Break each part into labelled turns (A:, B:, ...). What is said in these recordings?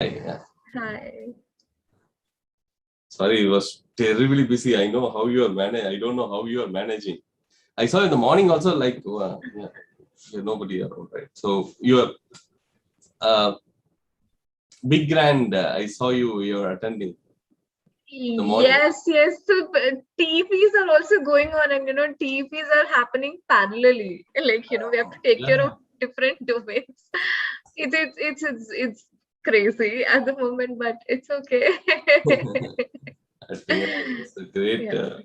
A: Yeah.
B: Hi.
A: Sorry, it was terribly busy. I know how you are managing. I don't know how you are managing. I saw in the morning also like nobody around, right? So you are big grand. I saw you are attending the morning.
B: Yes. So TVs are also going on, and TVs are happening parallelly. Like we have to take care
A: Yeah.
B: of different domains. It's crazy at the moment, but it's okay.
A: I think it's a great.
B: Yeah.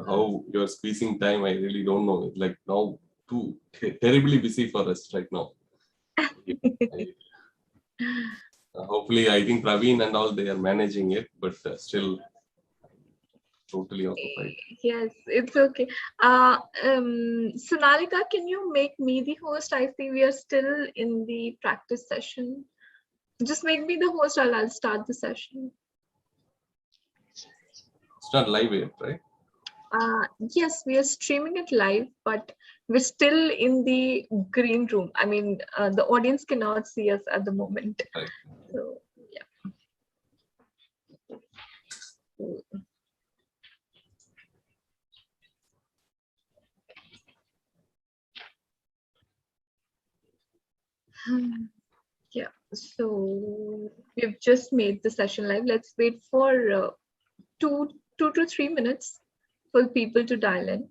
A: How you're squeezing time. I really don't know. Like now, too terribly busy for us right now. Hopefully, I think Praveen and all they are managing it, but still totally occupied.
B: Yes, it's okay. Sonalika, can you make me the host? I see we are still in the practice session. Just make me the host. I'll start the session.
A: It's not live yet, right?
B: Yes, we are streaming it live, but we're still in the green room. I mean, the audience cannot see us at the moment.
A: Right.
B: So, yeah. Yeah, so we've just made the session live. Let's wait for 2 to 3 minutes for people to dial in.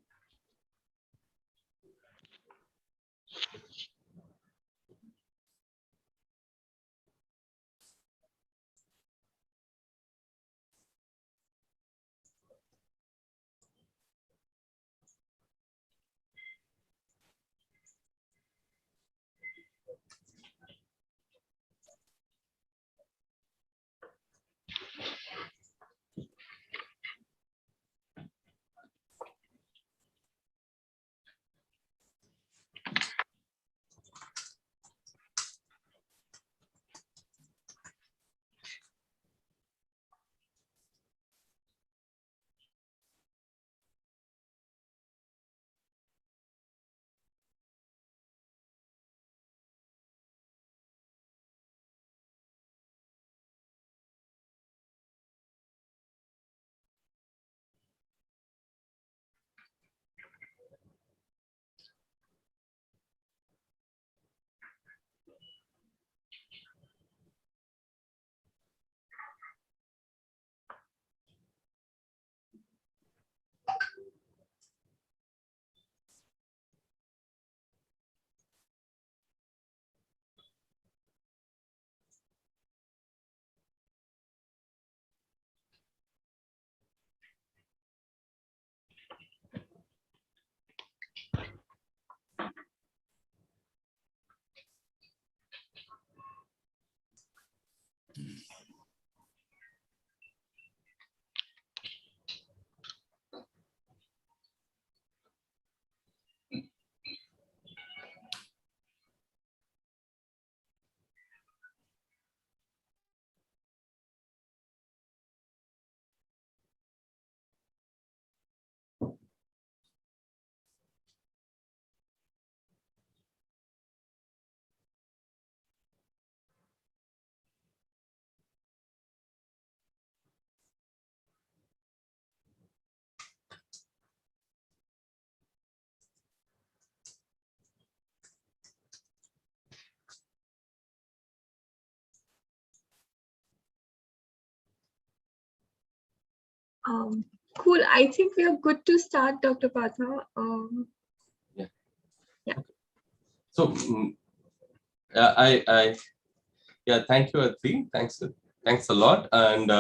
B: Cool. I think we are good to start, Dr. Pathak.
A: Yeah.
B: Yeah.
A: Okay. So thank you, Adri. Thanks a lot. And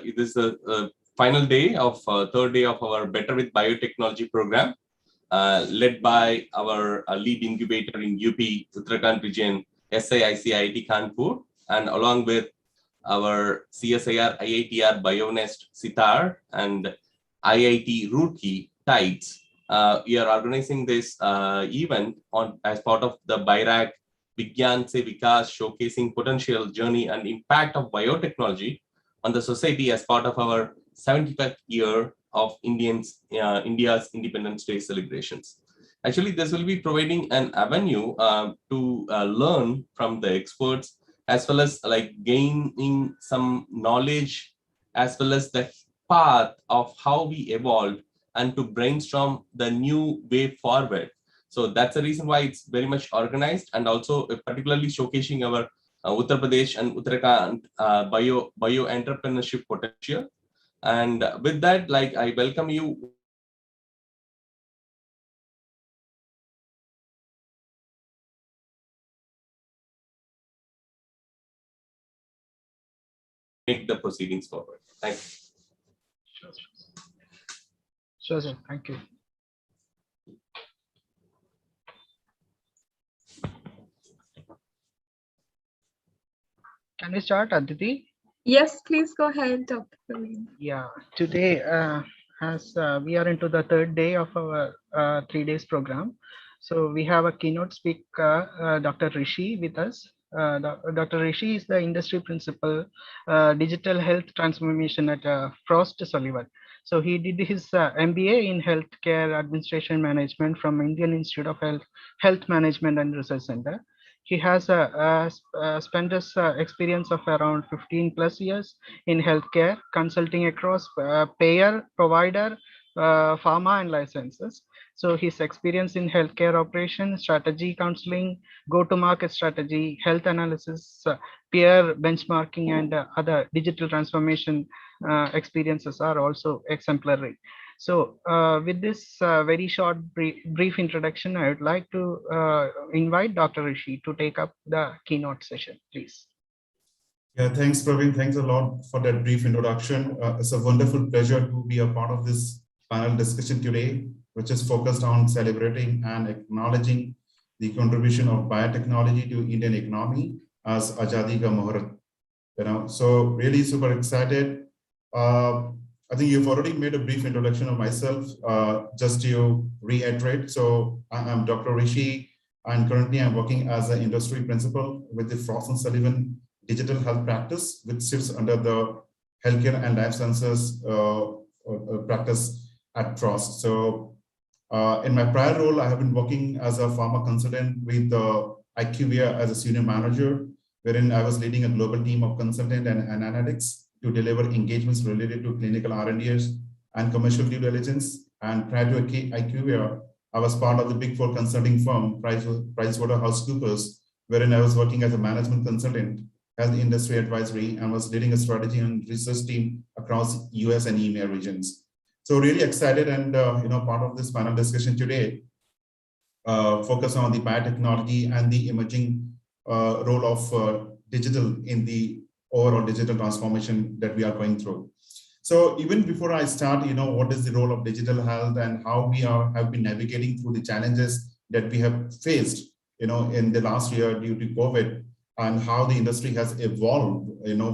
A: it is the final day of third day of our Better with Biotechnology program, led by our lead incubator in UP Uttarakhand region, IIT Kanpur, and along with our CSIR IITR Bionest Sitar and IIT Roorkee Tides. We are organizing this event as part of the Birac Vigyan Se Vikas, showcasing potential, journey, and impact of biotechnology on the society as part of our 75th year of India's Independence Day celebrations. Actually, this will be providing an avenue to learn from the experts as well as like gaining some knowledge, as well as the path of how we evolved, and to brainstorm the new way forward. So that's the reason why it's very much organized, and also particularly showcasing our Uttar Pradesh and Uttarakhand bio entrepreneurship potential. And with that, like, I welcome you make the proceedings forward. Thank you.
C: Sure, sir. Thank you. Can we start, Aditi?
B: Yes, please go ahead, Dr. Praveen.
C: Yeah, today, as we are into the third day of our 3 days program, so we have a keynote speaker, Dr. Rishi, with us. Dr. Rishi is the industry principal, digital health transformation at Frost Sullivan. So he did his MBA in healthcare administration management from Indian Institute of Health Management and Research Center. He has spent his experience of around 15 plus years in healthcare, consulting across payer, provider, pharma, and licenses. So his experience in healthcare operations, strategy counseling, go-to-market strategy, health analysis, peer benchmarking, and other digital transformation experiences are also exemplary. So with this very short brief introduction, I would like to invite Dr. Rishi to take up the keynote session, please.
D: Yeah, thanks, Praveen. Thanks a lot for that brief introduction. It's a wonderful pleasure to be a part of this panel discussion today, which is focused on celebrating and acknowledging the contribution of biotechnology to Indian economy as Azadi Ka Muhurat. So really super excited. I think you've already made a brief introduction of myself, just to reiterate. So I'm Dr. Rishi, and currently I'm working as an industry principal with the Frost & Sullivan digital health practice, which sits under the healthcare and life sciences practice at Frost. So in my prior role, I have been working as a pharma consultant with IQVIA as a senior manager, wherein I was leading a global team of consultant and analytics to deliver engagements related to clinical R&Ds and commercial due diligence. And prior to IQVIA, I was part of the Big Four consulting firm, PricewaterhouseCoopers, wherein I was working as a management consultant, as the industry advisory, and was leading a strategy and research team across US and EMEA regions. So really excited and part of this panel discussion today, focus on the biotechnology and the emerging role of digital in the overall digital transformation that we are going through. So even before I start, what is the role of digital health and how we have been navigating through the challenges that we have faced, in the last year due to COVID, and how the industry has evolved,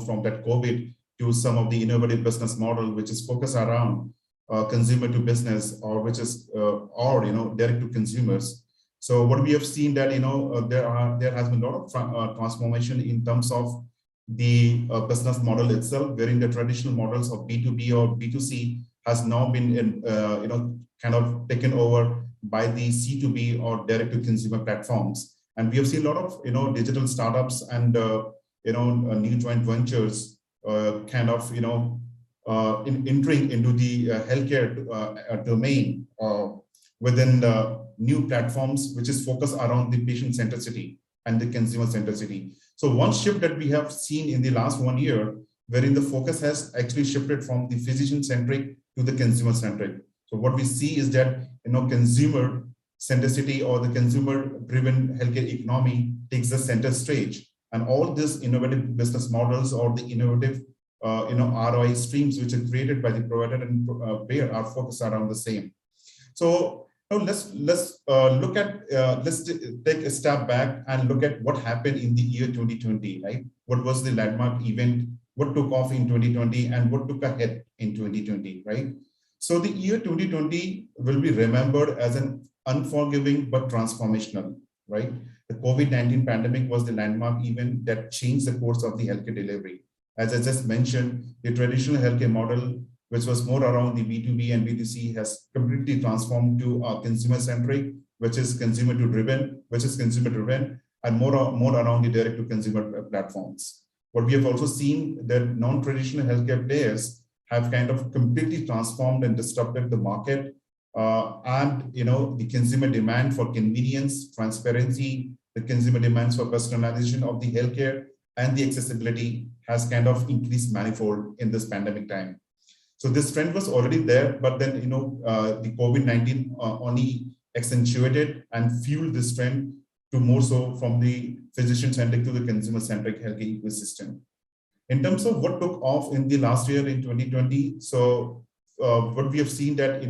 D: from that COVID to some of the innovative business model, which is focused around consumer to business, or which is direct to consumers. So what we have seen that there has been a lot of transformation in terms of the business model itself, wherein the traditional models of B2B or B2C has now been kind of taken over by the C2B or direct to consumer platforms. And we have seen a lot of digital startups and new joint ventures entering into the healthcare domain within the new platforms, which is focused around the patient centricity and the consumer centricity. So one shift that we have seen in the last 1 year, wherein the focus has actually shifted from the physician centric to the consumer centric. So what we see is that consumer centricity or the consumer driven healthcare economy takes the center stage, and all these innovative business models or the innovative ROI streams which are created by the provider and payer are focused around the same. So let's take a step back and look at what happened in the year 2020, right? What was the landmark event? What took off in 2020 and what took a hit in 2020, right? So the year 2020 will be remembered as an unforgiving but transformational, right? The COVID-19 pandemic was the landmark event that changed the course of the healthcare delivery. As I just mentioned, the traditional healthcare model, which was more around the B2B and B2C, has completely transformed to consumer-centric, which is consumer-driven, and more around the direct-to-consumer platforms. What we have also seen that non-traditional healthcare players have kind of completely transformed and disrupted the market, and the consumer demand for convenience, transparency, the consumer demands for personalization of the healthcare and the accessibility has kind of increased manifold in this pandemic time. So this trend was already there, but then the COVID-19 only accentuated and fueled this trend to more so from the physician-centric to the consumer-centric healthcare ecosystem. In terms of what took off in the last year in 2020, so what we have seen that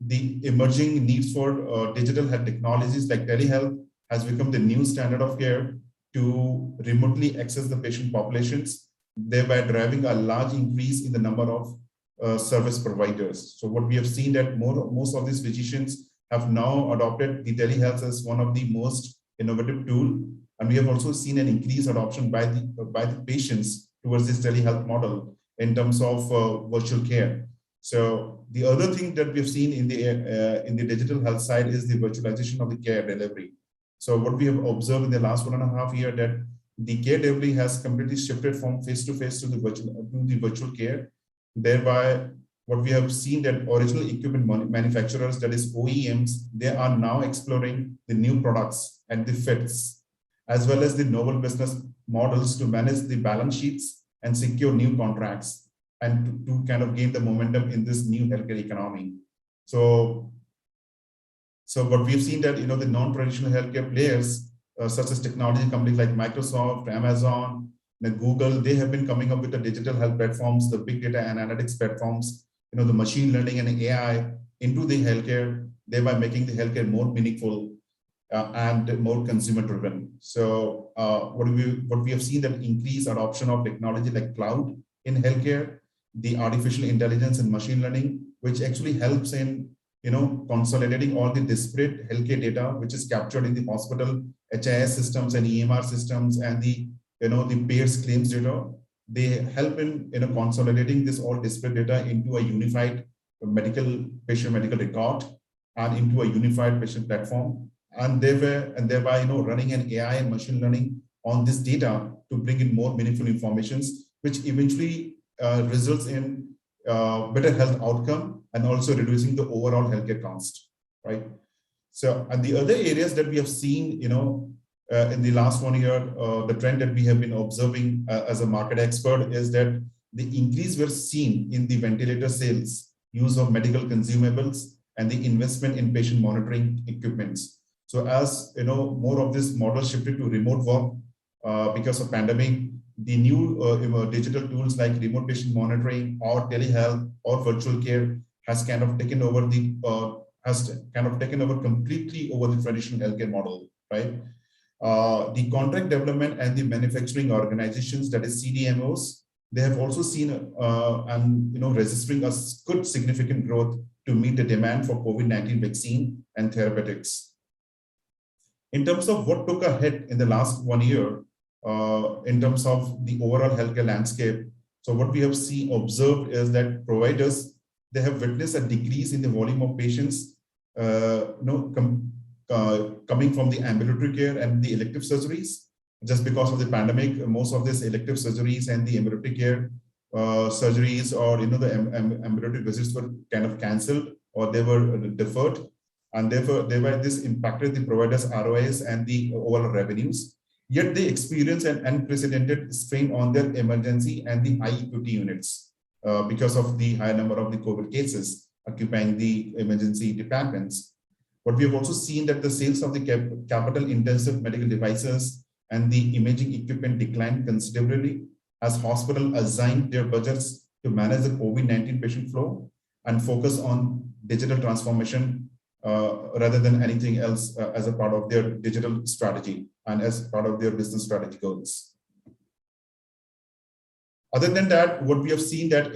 D: the emerging needs for digital health technologies like telehealth has become the new standard of care to remotely access the patient populations, thereby driving a large increase in the number of service providers. So what we have seen that most of these physicians have now adopted the telehealth as one of the most innovative tool, and we have also seen an increased adoption by the patients towards this telehealth model in terms of virtual care. So the other thing that we've seen in the digital health side is the virtualization of the care delivery. So what we have observed in the last 1.5 years that the care delivery has completely shifted from face-to-face to the virtual care. Thereby, what we have seen that original equipment manufacturers, that is OEMs, they are now exploring the new products and the fits, as well as the novel business models to manage the balance sheets and secure new contracts and to kind of gain the momentum in this new healthcare economy. So what we've seen that the non-traditional healthcare players, such as technology companies like Microsoft, Amazon, Google, they have been coming up with the digital health platforms, the big data and analytics platforms, the machine learning and AI into the healthcare, thereby making the healthcare more meaningful and more consumer driven. So what we have seen that increased adoption of technology like cloud in healthcare, the artificial intelligence and machine learning, which actually helps in consolidating all the disparate healthcare data, which is captured in the hospital HIS systems and EMR systems and the the payers claims data. They help in consolidating this all disparate data into a unified patient medical record and into a unified patient platform, and thereby running an AI and machine learning on this data to bring in more meaningful informations, which eventually results in better health outcome and also reducing the overall healthcare cost, right? So, and the other areas that we have seen, in the last 1 year, the trend that we have been observing as a market expert is that the increase we're seeing in the ventilator sales, use of medical consumables, and the investment in patient monitoring equipments. So as more of this model shifted to remote work because of pandemic, the new digital tools like remote patient monitoring or telehealth or virtual care has kind of taken over completely over the traditional healthcare model, right? The contract development and the manufacturing organizations, that is CDMOs, they have also seen and registering a good significant growth to meet the demand for COVID-19 vaccine and therapeutics. In terms of what took a hit in the last 1 year, in terms of the overall healthcare landscape, so what we have observed is that providers, they have witnessed a decrease in the volume of patients coming from the ambulatory care and the elective surgeries. Just because of the pandemic, most of these elective surgeries and the ambulatory care surgeries or the ambulatory visits were kind of cancelled or they were deferred, and thereby this impacted the providers' ROIs and the overall revenues. Yet they experience an unprecedented strain on their emergency and the high acuity units because of the high number of the COVID cases occupying the emergency departments. But we have also seen that the sales of the capital-intensive medical devices and the imaging equipment declined considerably as hospitals assigned their budgets to manage the COVID-19 patient flow and focus on digital transformation rather than anything else as a part of their digital strategy and as part of their business strategy goals. Other than that, what we have seen that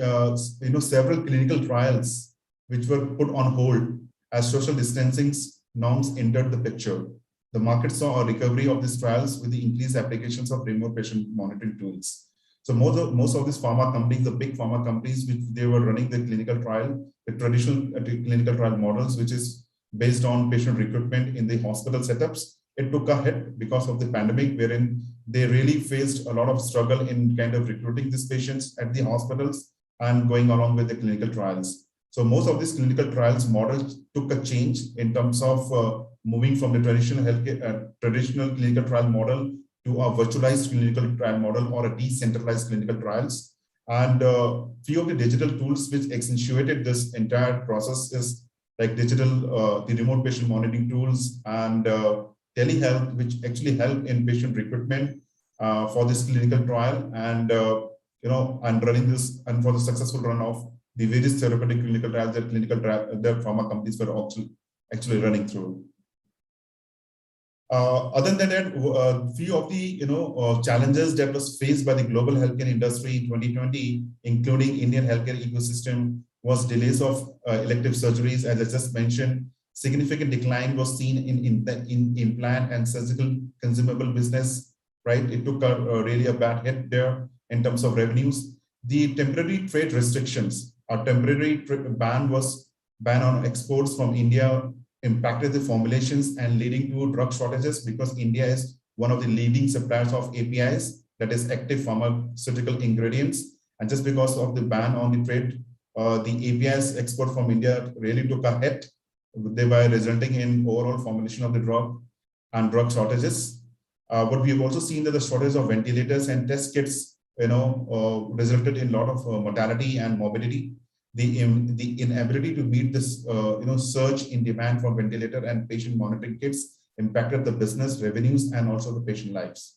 D: several clinical trials which were put on hold as social distancing norms entered the picture. The market saw a recovery of these trials with the increased applications of remote patient monitoring tools. So most of these pharma companies, the big pharma companies, which they were running the clinical trial, the traditional clinical trial models, which is based on patient recruitment in the hospital setups, it took a hit because of the pandemic, wherein they really faced a lot of struggle in kind of recruiting these patients at the hospitals and going along with the clinical trials. So most of these clinical trials models took a change in terms of moving from the traditional healthcare, traditional clinical trial model to a virtualized clinical trial model or a decentralized clinical trials. And few of the digital tools which accentuated this entire process is like digital, the remote patient monitoring tools and telehealth, which actually help in patient recruitment for this clinical trial and and running this and for the successful run of the various therapeutic clinical trials that pharma companies were actually running through. Other than that, few of the challenges that was faced by the global healthcare industry in 2020, including Indian healthcare ecosystem, was delays of elective surgeries. As I just mentioned, significant decline was seen in implant and surgical consumable business. Right, it took really a bad hit there in terms of revenues. The temporary trade restrictions, a temporary ban on exports from India impacted the formulations and leading to drug shortages because India is one of the leading suppliers of APIs, that is active pharmaceutical ingredients. And just because of the ban on the trade, the APIs export from India really took a hit, thereby resulting in overall formulation of the drug and drug shortages. But we have also seen that the shortage of ventilators and test kits, resulted in a lot of mortality and morbidity. The inability to meet this, surge in demand for ventilator and patient monitoring kits impacted the business revenues and also the patient lives.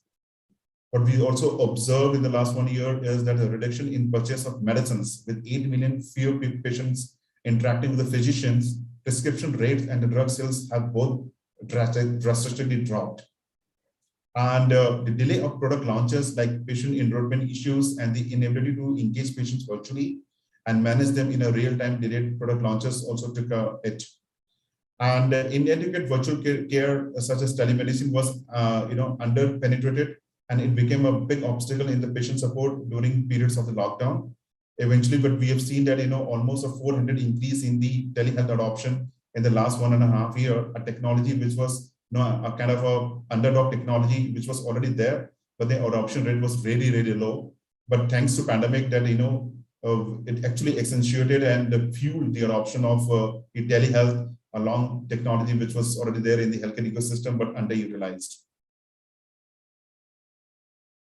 D: What we also observed in the last 1 year is that a reduction in purchase of medicines with 8 million fewer patients interacting with the physicians, prescription rates and the drug sales have both drastically dropped. And the delay of product launches like patient enrollment issues and the inability to engage patients virtually and manage them in a real-time delayed product launches also took a hit. And in educate virtual care such as telemedicine was under-penetrated, and it became a big obstacle in the patient support during periods of the lockdown. Eventually, but we have seen that almost a 400 increase in the telehealth adoption in the last 1.5 years, a technology which was a kind of a underdog technology which was already there, but the adoption rate was really, really low. But thanks to pandemic that it actually accentuated and fueled the adoption of telehealth along technology which was already there in the healthcare ecosystem but underutilized.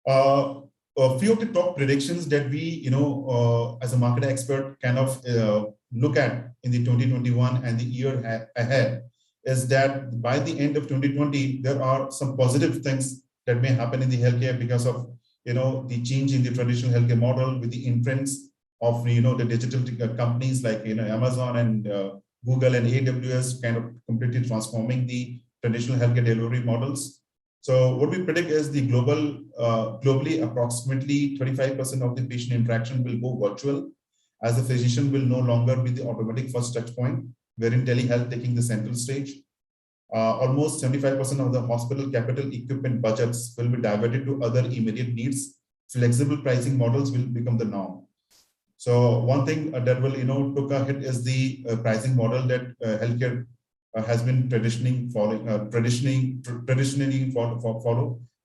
D: A few of the top predictions that we, as a market expert, kind of look at in the 2021 and the year ahead is that by the end of 2020, there are some positive things that may happen in the healthcare because of, the change in the traditional healthcare model with the entrance of, the digital companies like, Amazon and Google and AWS kind of completely transforming the traditional healthcare delivery models. So what we predict is the globally, approximately 35% of the patient interaction will go virtual, as the physician will no longer be the automatic first touch point, wherein telehealth taking the central stage. Almost 75% of the hospital capital equipment budgets will be diverted to other immediate needs. Flexible pricing models will become the norm. So one thing that will, took a hit is the pricing model that healthcare has been traditionally follow,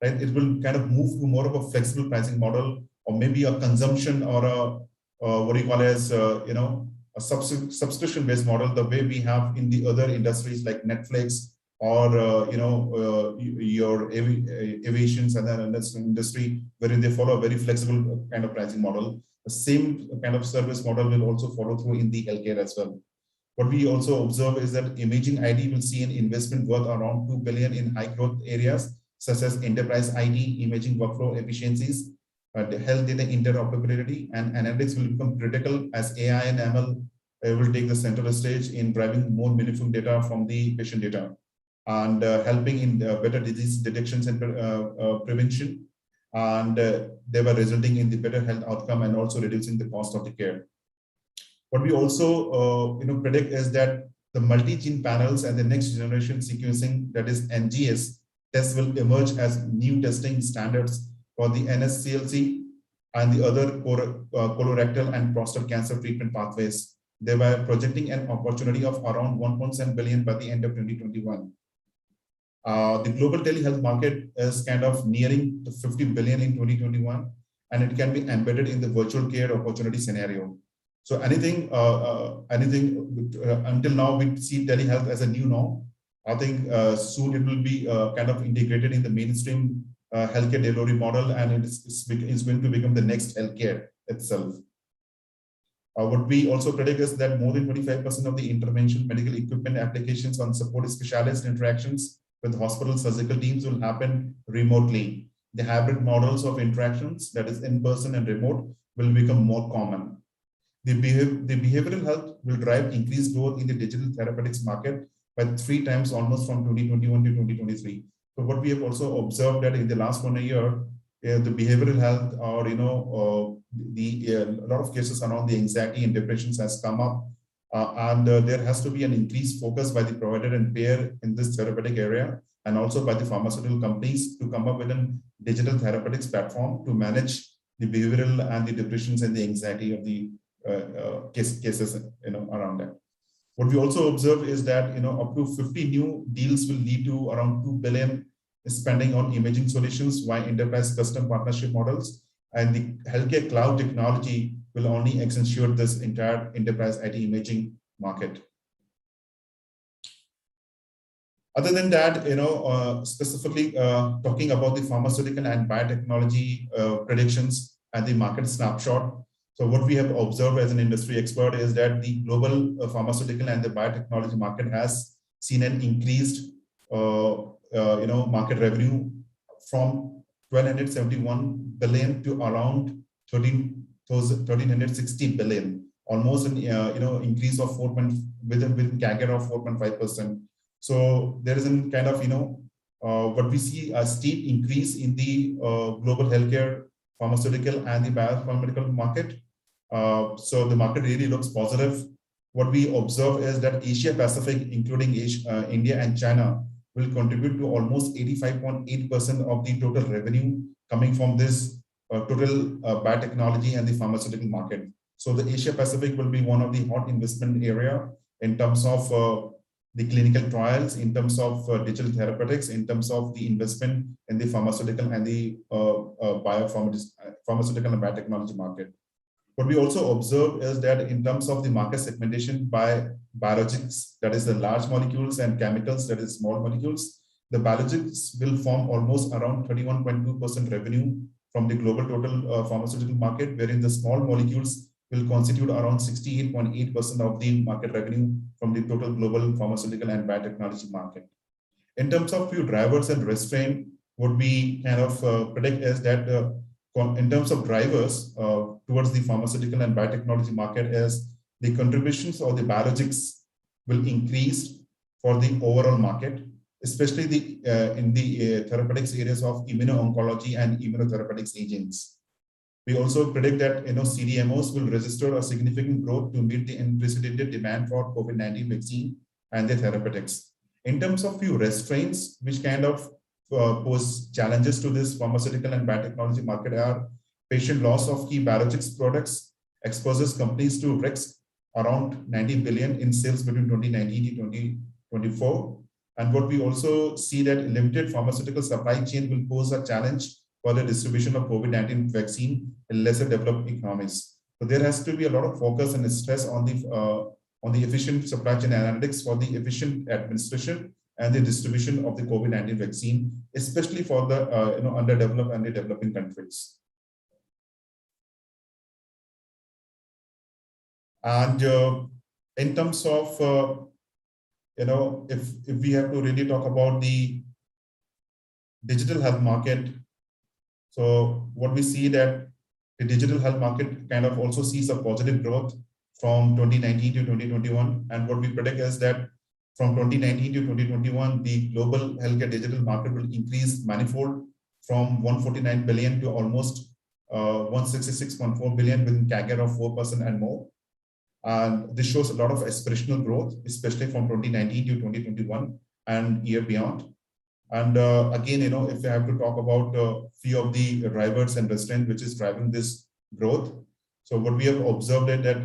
D: right? It will kind of move to more of a flexible pricing model, or maybe a consumption or a what do you call it as a subscription-based model, the way we have in the other industries like Netflix or your aviation and other industry, wherein they follow a very flexible kind of pricing model. The same kind of service model will also follow through in the healthcare as well. What we also observe is that Imaging ID will see an investment worth around 2 billion in high growth areas such as enterprise ID, imaging workflow efficiencies, health data interoperability, and analytics will become critical as AI and ML will take the central stage in driving more meaningful data from the patient data and helping in better disease detections and prevention, and thereby resulting in the better health outcome and also reducing the cost of the care. What we also predict is that the multi-gene panels and the next generation sequencing, that is NGS, tests will emerge as new testing standards for the NSCLC and the other colorectal and prostate cancer treatment pathways, thereby projecting an opportunity of around 1.7 billion by the end of 2021. The global telehealth market is kind of nearing to 50 billion in 2021, and it can be embedded in the virtual care opportunity scenario. So anything until now we see telehealth as a new norm. I think soon it will be kind of integrated in the mainstream healthcare delivery model, and it's going to become the next healthcare itself. What we also predict is that more than 25% of the intervention medical equipment applications on support specialist interactions with hospital surgical teams will happen remotely. The hybrid models of interactions, that is in-person and remote, will become more common. The behavioral health will drive increased growth in the digital therapeutics market by 3 times almost from 2021 to 2023. So what we have also observed that in the last 1 year, the behavioral health or, a lot of cases around the anxiety and depressions has come up. There has to be an increased focus by the provider and payer in this therapeutic area, and also by the pharmaceutical companies to come up with a digital therapeutics platform to manage the behavioral and the depressions and the anxiety of the cases around that. What we also observe is that up to 50 new deals will lead to around 2 billion spending on imaging solutions via enterprise custom partnership models, and the healthcare cloud technology will only accentuate this entire enterprise IT imaging market. Other than that, specifically talking about the pharmaceutical and biotechnology predictions and the market snapshot. So what we have observed as an industry expert is that the global pharmaceutical and the biotechnology market has seen an increased market revenue from 1,271 billion to around 1,360 billion, almost an increase of with CAGR of 4.5%. So there is a kind of what we see a steep increase in the global healthcare, pharmaceutical and the biopharmaceutical market. So the market really looks positive. What we observe is that Asia Pacific, including India and China, will contribute to almost 85.8% of the total revenue coming from this total biotechnology and the pharmaceutical market. So the Asia Pacific will be one of the hot investment area in terms of the clinical trials, in terms of digital therapeutics, in terms of the investment in the pharmaceutical and the pharmaceutical and biotechnology market. What we also observe is that in terms of the market segmentation by biologics, that is the large molecules, and chemicals, that is small molecules, the biologics will form almost around 31.2% revenue from the global total pharmaceutical market, wherein the small molecules will constitute around 68.8% of the market revenue from the total global pharmaceutical and biotechnology market. In terms of few drivers and restraint, what we kind of predict is that in terms of drivers towards the pharmaceutical and biotechnology market is the contributions of the biologics will increase for the overall market, especially in the therapeutics areas of immuno-oncology and immunotherapeutics agents. We also predict that CDMOs will register a significant growth to meet the unprecedented demand for COVID-19 vaccine and the therapeutics. In terms of few restraints, which kind of pose challenges to this pharmaceutical and biotechnology market are patient loss of key biologics products, exposes companies to risks around 90 billion in sales between 2019 to 2024. And what we also see that limited pharmaceutical supply chain will pose a challenge for the distribution of COVID-19 vaccine in lesser developed economies. So there has to be a lot of focus and stress on the efficient supply chain analytics for the efficient administration and the distribution of the COVID-19 vaccine, especially for the underdeveloped and the developing countries. And in terms of if we have to really talk about the digital health market, so what we see that the digital health market kind of also sees a positive growth from 2019 to 2021, and what we predict is that from 2019 to 2021, the global healthcare digital market will increase manifold from 149 billion to almost 166.4 billion with CAGR of 4% and more. And this shows a lot of aspirational growth, especially from 2019 to 2021 and year beyond. And again, if I have to talk about a few of the drivers and restraints which is driving this growth. So what we have observed is that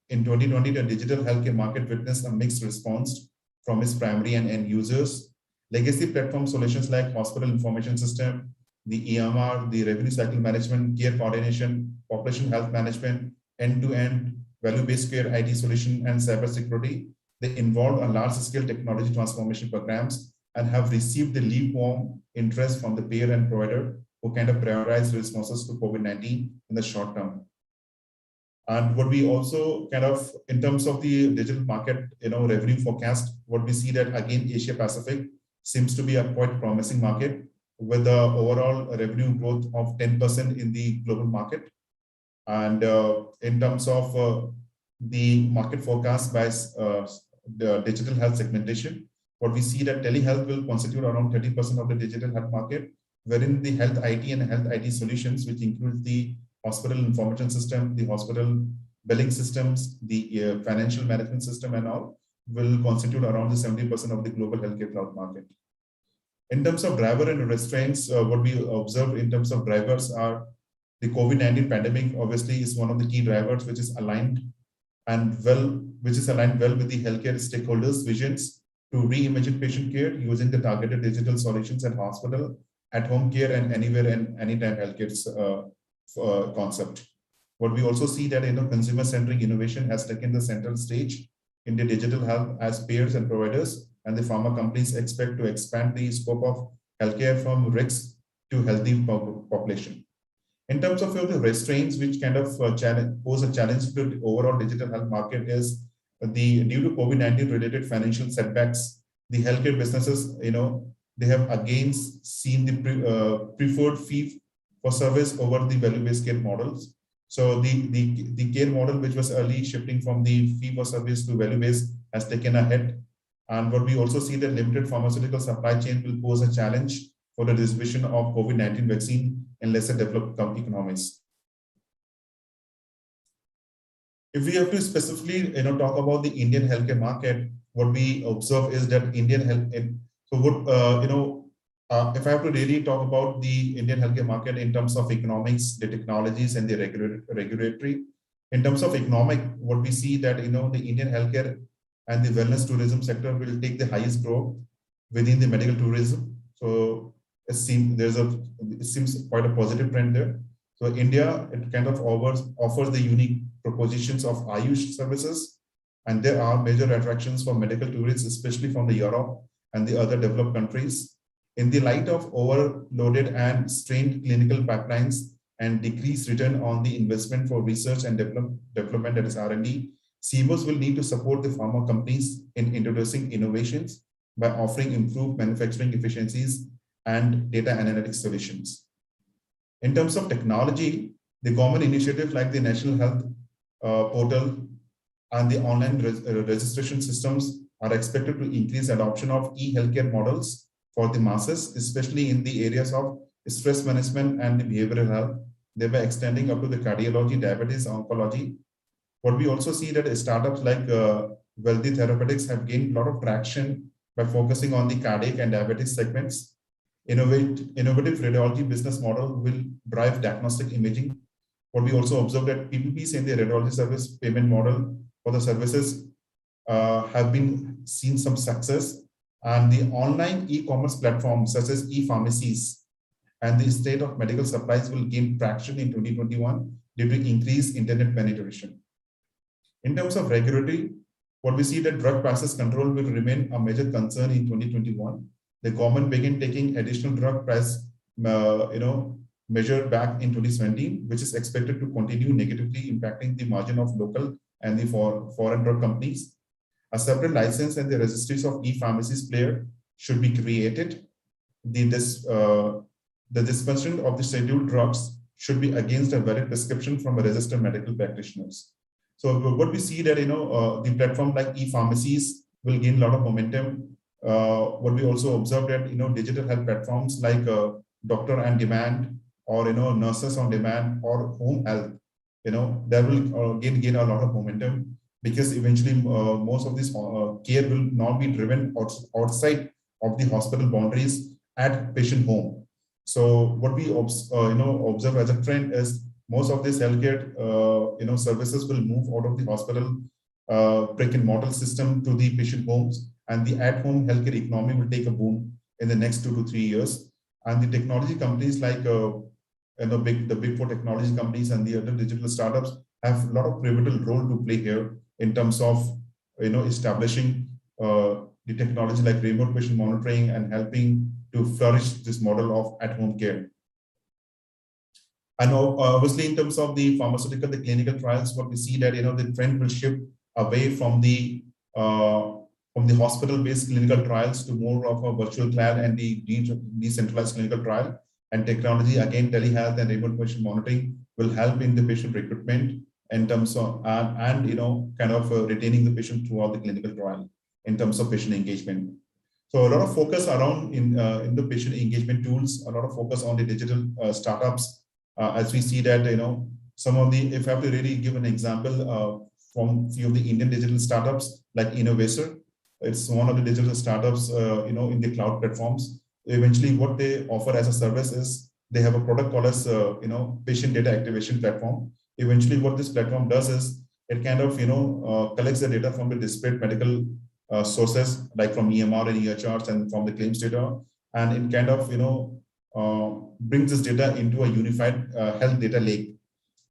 D: in 2020, the digital healthcare market witnessed a mixed response from its primary and end users. Legacy platform solutions like hospital information system, the EMR, the revenue cycle management, care coordination, population health management, end-to-end value-based care IT solution, and cybersecurity. They involve a large-scale technology transformation programs and have received the lukewarm interest from the payer and provider who kind of prioritize responses to COVID-19 in the short term. And what we also kind of, in terms of the digital market, revenue forecast, what we see that again, Asia Pacific seems to be a quite promising market with the overall revenue growth of 10% in the global market. And in terms of the market forecast by the digital health segmentation, what we see that telehealth will constitute around 30% of the digital health market, wherein the health IT and health IT solutions, which includes the hospital information system, the hospital billing systems, the financial management system and all, will constitute around the 70% of the global healthcare cloud market. In terms of driver and restraints, what we observe in terms of drivers are the COVID-19 pandemic obviously is one of the key drivers, which is aligned well with the healthcare stakeholders' visions to reimagine patient care using the targeted digital solutions at hospital, at home care, and anywhere and anytime healthcare concept. What we also see that consumer-centric innovation has taken the central stage in the digital health as payers and providers, and the pharma companies expect to expand the scope of healthcare from risks to healthy population. In terms of the restraints, which kind of pose a challenge to the overall digital health market, is due to COVID-19 related financial setbacks, the healthcare businesses, they have again seen the preferred fee for service over the value-based care models. So the care model, which was early shifting from the fee for service to value-based, has taken a hit. And what we also see that limited pharmaceutical supply chain will pose a challenge for the distribution of COVID-19 vaccine in lesser developed economies. If we have to specifically talk about the Indian healthcare market, what we observe is that Indian health. So what if I have to really talk about the Indian healthcare market in terms of economics, the technologies, and the regulatory. In terms of economic, what we see that the Indian healthcare and the wellness tourism sector will take the highest growth within the medical tourism. So it seems quite a positive trend there. So India, it kind of offers the unique propositions of Ayush services, and there are major attractions for medical tourists, especially from the Europe and the other developed countries. In the light of overloaded and strained clinical pipelines and decreased return on the investment for research and development, that is R&D, CMOs will need to support the pharma companies in introducing innovations by offering improved manufacturing efficiencies and data analytics solutions. In terms of technology, the government initiatives like the National Health Portal and the online registration systems are expected to increase adoption of e-healthcare models for the masses, especially in the areas of stress management and the behavioral health, thereby extending up to the cardiology, diabetes, oncology. What we also see that startups like Wealthy Therapeutics have gained a lot of traction by focusing on the cardiac and diabetes segments. Innovative radiology business model will drive diagnostic imaging. What we also observed that PPPs in the radiology service payment model for the services have been seen some success, and the online e-commerce platforms such as e-pharmacies and the state of medical supplies will gain traction in 2021 due to increased internet penetration. In terms of regulatory, what we see that drug prices control will remain a major concern in 2021. The government began taking additional drug price measure back in 2017, which is expected to continue negatively impacting the margin of local and the foreign drug companies. A separate license and the registries of e-pharmacies player should be created. The dispensation of the scheduled drugs should be against a valid prescription from a registered medical practitioners. So what we see that the platform like e-pharmacies will gain a lot of momentum. What we also observed that digital health platforms like Doctor on Demand or Nurses on Demand or Home Health, that will gain a lot of momentum, because eventually most of this care will not be driven outside of the hospital boundaries at patient home. So what we observe as a trend is most of these healthcare services will move out of the hospital brick and mortar system to the patient homes, and the at-home healthcare economy will take a boom in the next 2 to 3 years. And the technology companies like the big four technology companies and the other digital startups have a lot of pivotal role to play here in terms of establishing the technology like remote patient monitoring and helping to flourish this model of at-home care. And obviously, in terms of the pharmaceutical, the clinical trials, what we see that the trend will shift away from the hospital-based clinical trials to more of a virtual cloud and the decentralized clinical trial. And technology, again, telehealth and remote patient monitoring will help in the patient recruitment in terms of retaining the patient throughout the clinical trial in terms of patient engagement. So a lot of focus around in the patient engagement tools, a lot of focus on the digital startups. As we see that, some of the, if I have to really give an example from few of the Indian digital startups like Innovation, it's one of the digital startups, in the cloud platforms. Eventually, what they offer as a service is they have a product called as, patient data activation platform. Eventually, what this platform does is it kind of, collects the data from the disparate medical sources, like from EMR and EHRs and from the claims data, and it kind of, brings this data into a unified health data lake.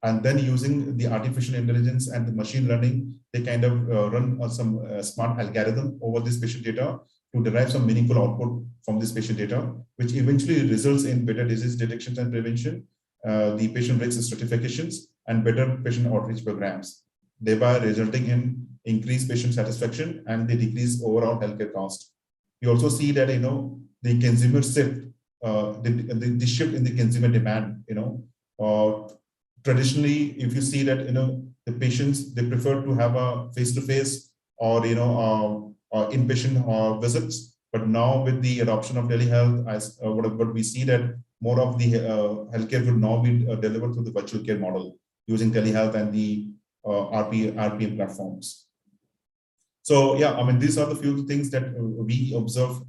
D: And then using the artificial intelligence and the machine learning, they kind of run some smart algorithm over this patient data to derive some meaningful output from this patient data, which eventually results in better disease detection and prevention, the patient risk stratifications, and better patient outreach programs, thereby resulting in increased patient satisfaction and the decreased overall healthcare cost. We also see that the consumer shift, the shift in the consumer demand. Traditionally, if you see that the patients, they prefer to have a face-to-face or inpatient visits, but now with the adoption of telehealth, as what we see that more of the healthcare will now be delivered through the virtual care model using telehealth and the RPM platforms. So yeah, I mean, these are the few things that we observe.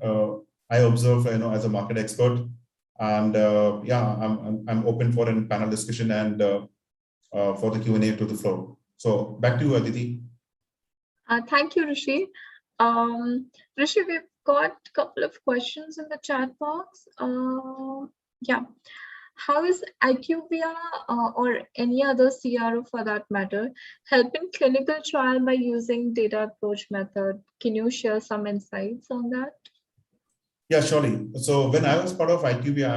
D: I observe, as a market expert, and I'm open for a panel discussion and for the Q&A to the floor. So back to you, Aditi.
B: Thank you, Rishi. Rishi, we've got a couple of questions in the chat box. How is IQVIA or any other CRO for that matter helping clinical trial by using data approach method? Can you share some insights on that?
D: Yeah, surely. So when I was part of IQVIA,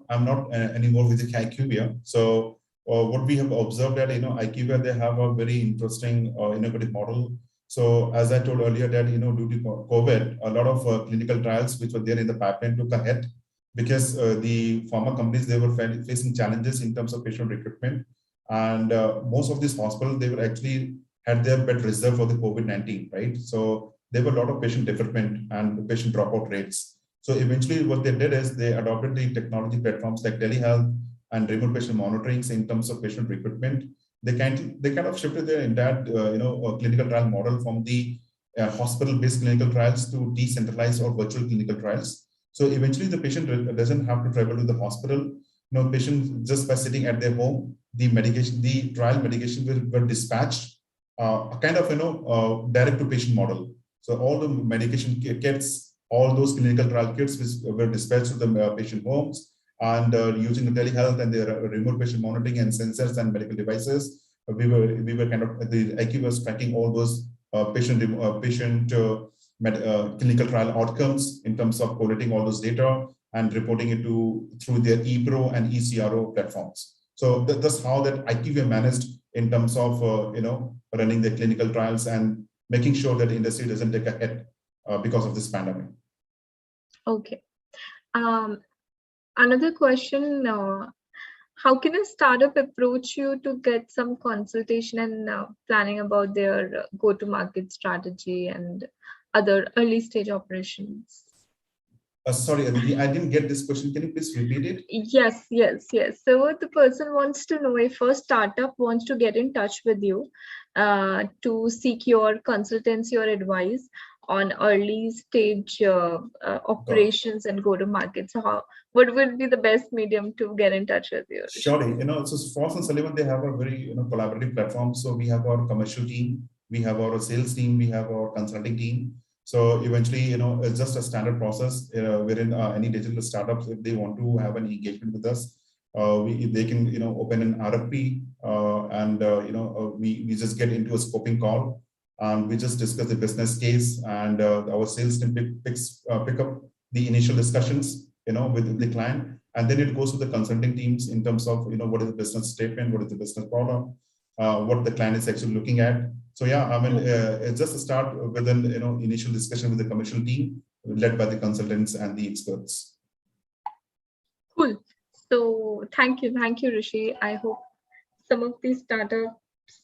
D: I'm not anymore with the IQVIA. So what we have observed that IQVIA, they have a very interesting innovative model. So as I told earlier that due to COVID, a lot of clinical trials which were there in the pipeline took a hit because the pharma companies, they were facing challenges in terms of patient recruitment, and most of these hospitals, they were actually had their bed reserved for the COVID-19, right? So there were a lot of patient deferment and patient dropout rates. So eventually what they did is they adopted the technology platforms like telehealth and remote patient monitoring in terms of patient recruitment. They kind of shifted their entire clinical trial model from the hospital-based clinical trials to decentralized or virtual clinical trials. So eventually the patient doesn't have to travel to the hospital. Patient just by sitting at their home, the trial medication were dispatched, kind of direct to patient model. So all the medication kits, all those clinical trial kits were dispatched to the patient homes, and using the telehealth and the remote patient monitoring and sensors and medical devices, we were kind of, the IQ was tracking all those clinical trial outcomes in terms of collating all those data and reporting it through their ePro and eCRO platforms. So that's how that IQVIA managed in terms of running the clinical trials and making sure that the industry doesn't take a hit because of this pandemic.
B: Okay. Another question, how can a startup approach you to get some consultation and planning about their go-to-market strategy and other early stage operations?
D: Sorry, Aditi, I didn't get this question. Can you please repeat it?
B: Yes. So the person wants to know if a startup wants to get in touch with you to seek your consultancy or advice on early stage operations and go-to-market. So what would be the best medium to get in touch with you?
D: Surely, so Frost and Sullivan, they have a very collaborative platform. So we have our commercial team, we have our sales team, we have our consulting team. So eventually, it's just a standard process wherein any digital startups, if they want to have an engagement with us, they can open an RFP and we just get into a scoping call and we just discuss the business case, and our sales team pick up the initial discussions with the client, and then it goes to the consulting teams in terms of what is the business statement, what is the business problem, what the client is actually looking at. So yeah, I mean, it's just a start with an initial discussion with the commercial team led by the consultants and the experts.
B: Cool. So thank you, Rishi. I hope some of these startups.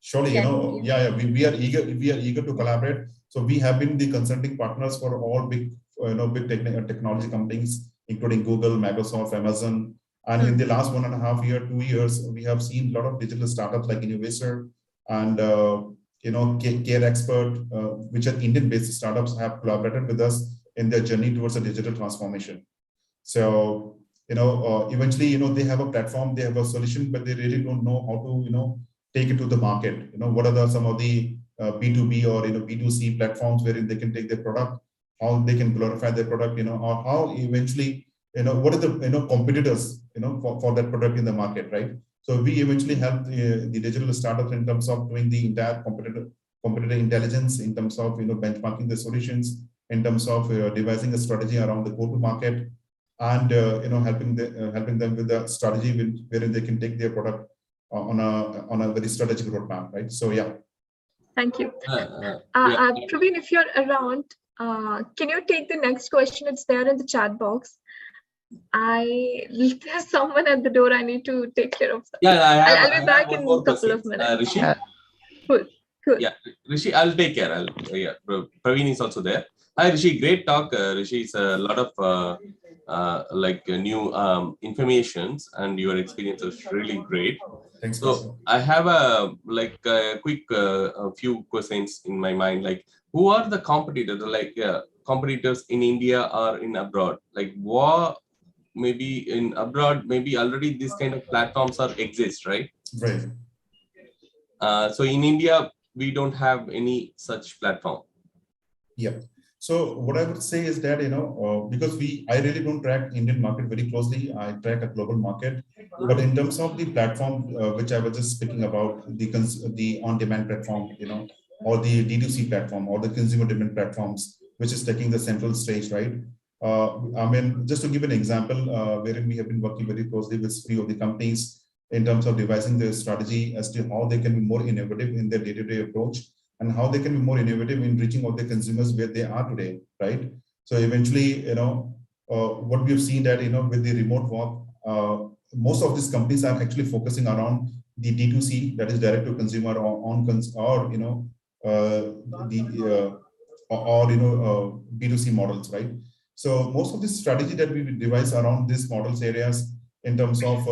D: Surely, we are eager to collaborate. So we have been the consulting partners for all big technology companies, including Google, Microsoft, Amazon. And in the last 1.5 years, 2 years, we have seen a lot of digital startups like Incubation and Care Expert, which are Indian-based startups, have collaborated with us in their journey towards a digital transformation. So eventually, they have a platform, they have a solution, but they really don't know how to take it to the market. What are some of the B2B or B2C platforms wherein they can take their product, how they can glorify their product, or how eventually, what are the competitors, for that product in the market, right? So we eventually help the digital startups in terms of doing the entire competitor intelligence, in terms of benchmarking the solutions, in terms of devising a strategy around the go-to-market, and helping them with the strategy wherein they can take their product on a very strategic roadmap, right? So yeah.
B: Thank you. Praveen, if you're around, can you take the next question? It's there in the chat box. There's someone at the door. I need to take care of that.
A: Yeah,
B: I'll be back in a couple of minutes.
A: Rishi?
B: Cool.
A: Yeah, Rishi, I'll take care. Praveen is also there. Hi, Rishi. Great talk. Rishi, it's a lot of new informations, and your experience is really great.
D: Thanks.
A: So I have a quick few questions in my mind. Like, who are the competitors? Competitors in India or in abroad? Like, what maybe in abroad, maybe already this kind of platforms exist, right?
D: Right.
A: So in India, we don't have any such platform.
D: Yeah. So what I would say is that, because I really don't track Indian market very closely. I track a global market. But in terms of the platform, which I was just speaking about, the on-demand platform, or the D2C platform, or the consumer demand platforms, which is taking the central stage, right? I mean, just to give an example, wherein we have been working very closely with few of the companies in terms of devising their strategy as to how they can be more innovative in their day-to-day approach, and how they can be more innovative in reaching out their consumers where they are today, right? So eventually, what we have seen that, with the remote work, most of these companies are actually focusing around the D2C, that is direct to consumer, B2C models, right? So most of the strategy that we devise around these models areas in terms of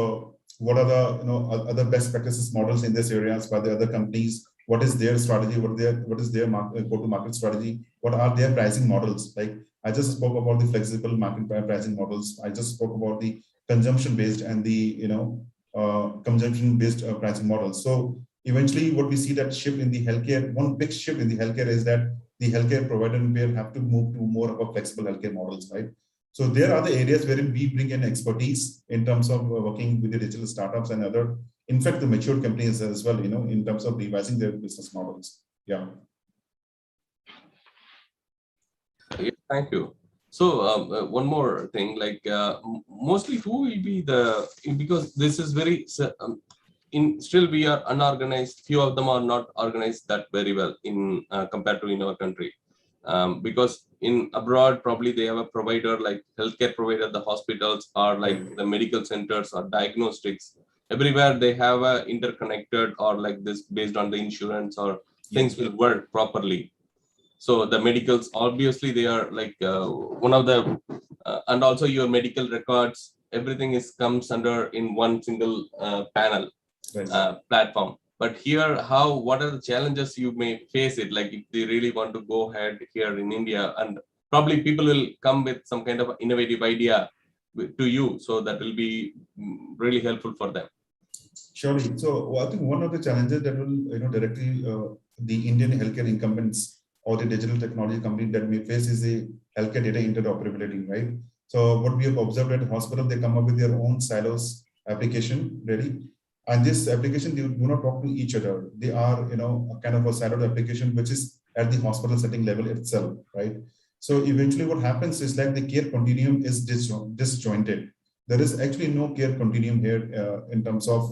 D: what are the other best practices models in these areas by the other companies, what is their strategy, what is their go-to-market strategy, what are their pricing models. Like I just spoke about the flexible market pricing models. I just spoke about the consumption-based and the consumption-based pricing models. So eventually what we see that shift in the healthcare, one big shift in the healthcare is that the healthcare provider and payer have to move to more of a flexible healthcare models, right? So there are the areas wherein we bring in expertise in terms of working with the digital startups and other, in fact, the mature companies as well, in terms of revising their business models. Yeah.
A: Thank you. So one more thing, mostly who will be because this is very, still we are unorganized. Few of them are not organized that very well in compared to in our country. Because in abroad, probably they have a provider like healthcare provider, the hospitals are like the medical centers or diagnostics. Everywhere they have a interconnected or like this based on the insurance or things will work properly. So the medicals, obviously they are like one of the, and also your medical records, everything comes under in one single panel platform. But here, what are the challenges you may face it? Like if they really want to go ahead here in India, and probably people will come with some kind of innovative idea to you. So that will be really helpful for them.
D: Surely. So I think one of the challenges that will, directly the Indian healthcare incumbents or the digital technology company that may face is the healthcare data interoperability, right? So what we have observed at the hospital, they come up with their own silos application ready. And this application, they do not talk to each other. They are, a kind of a siloed application, which is at the hospital setting level itself, right? So eventually what happens is like the care continuum is disjointed. There is actually no care continuum here in terms of,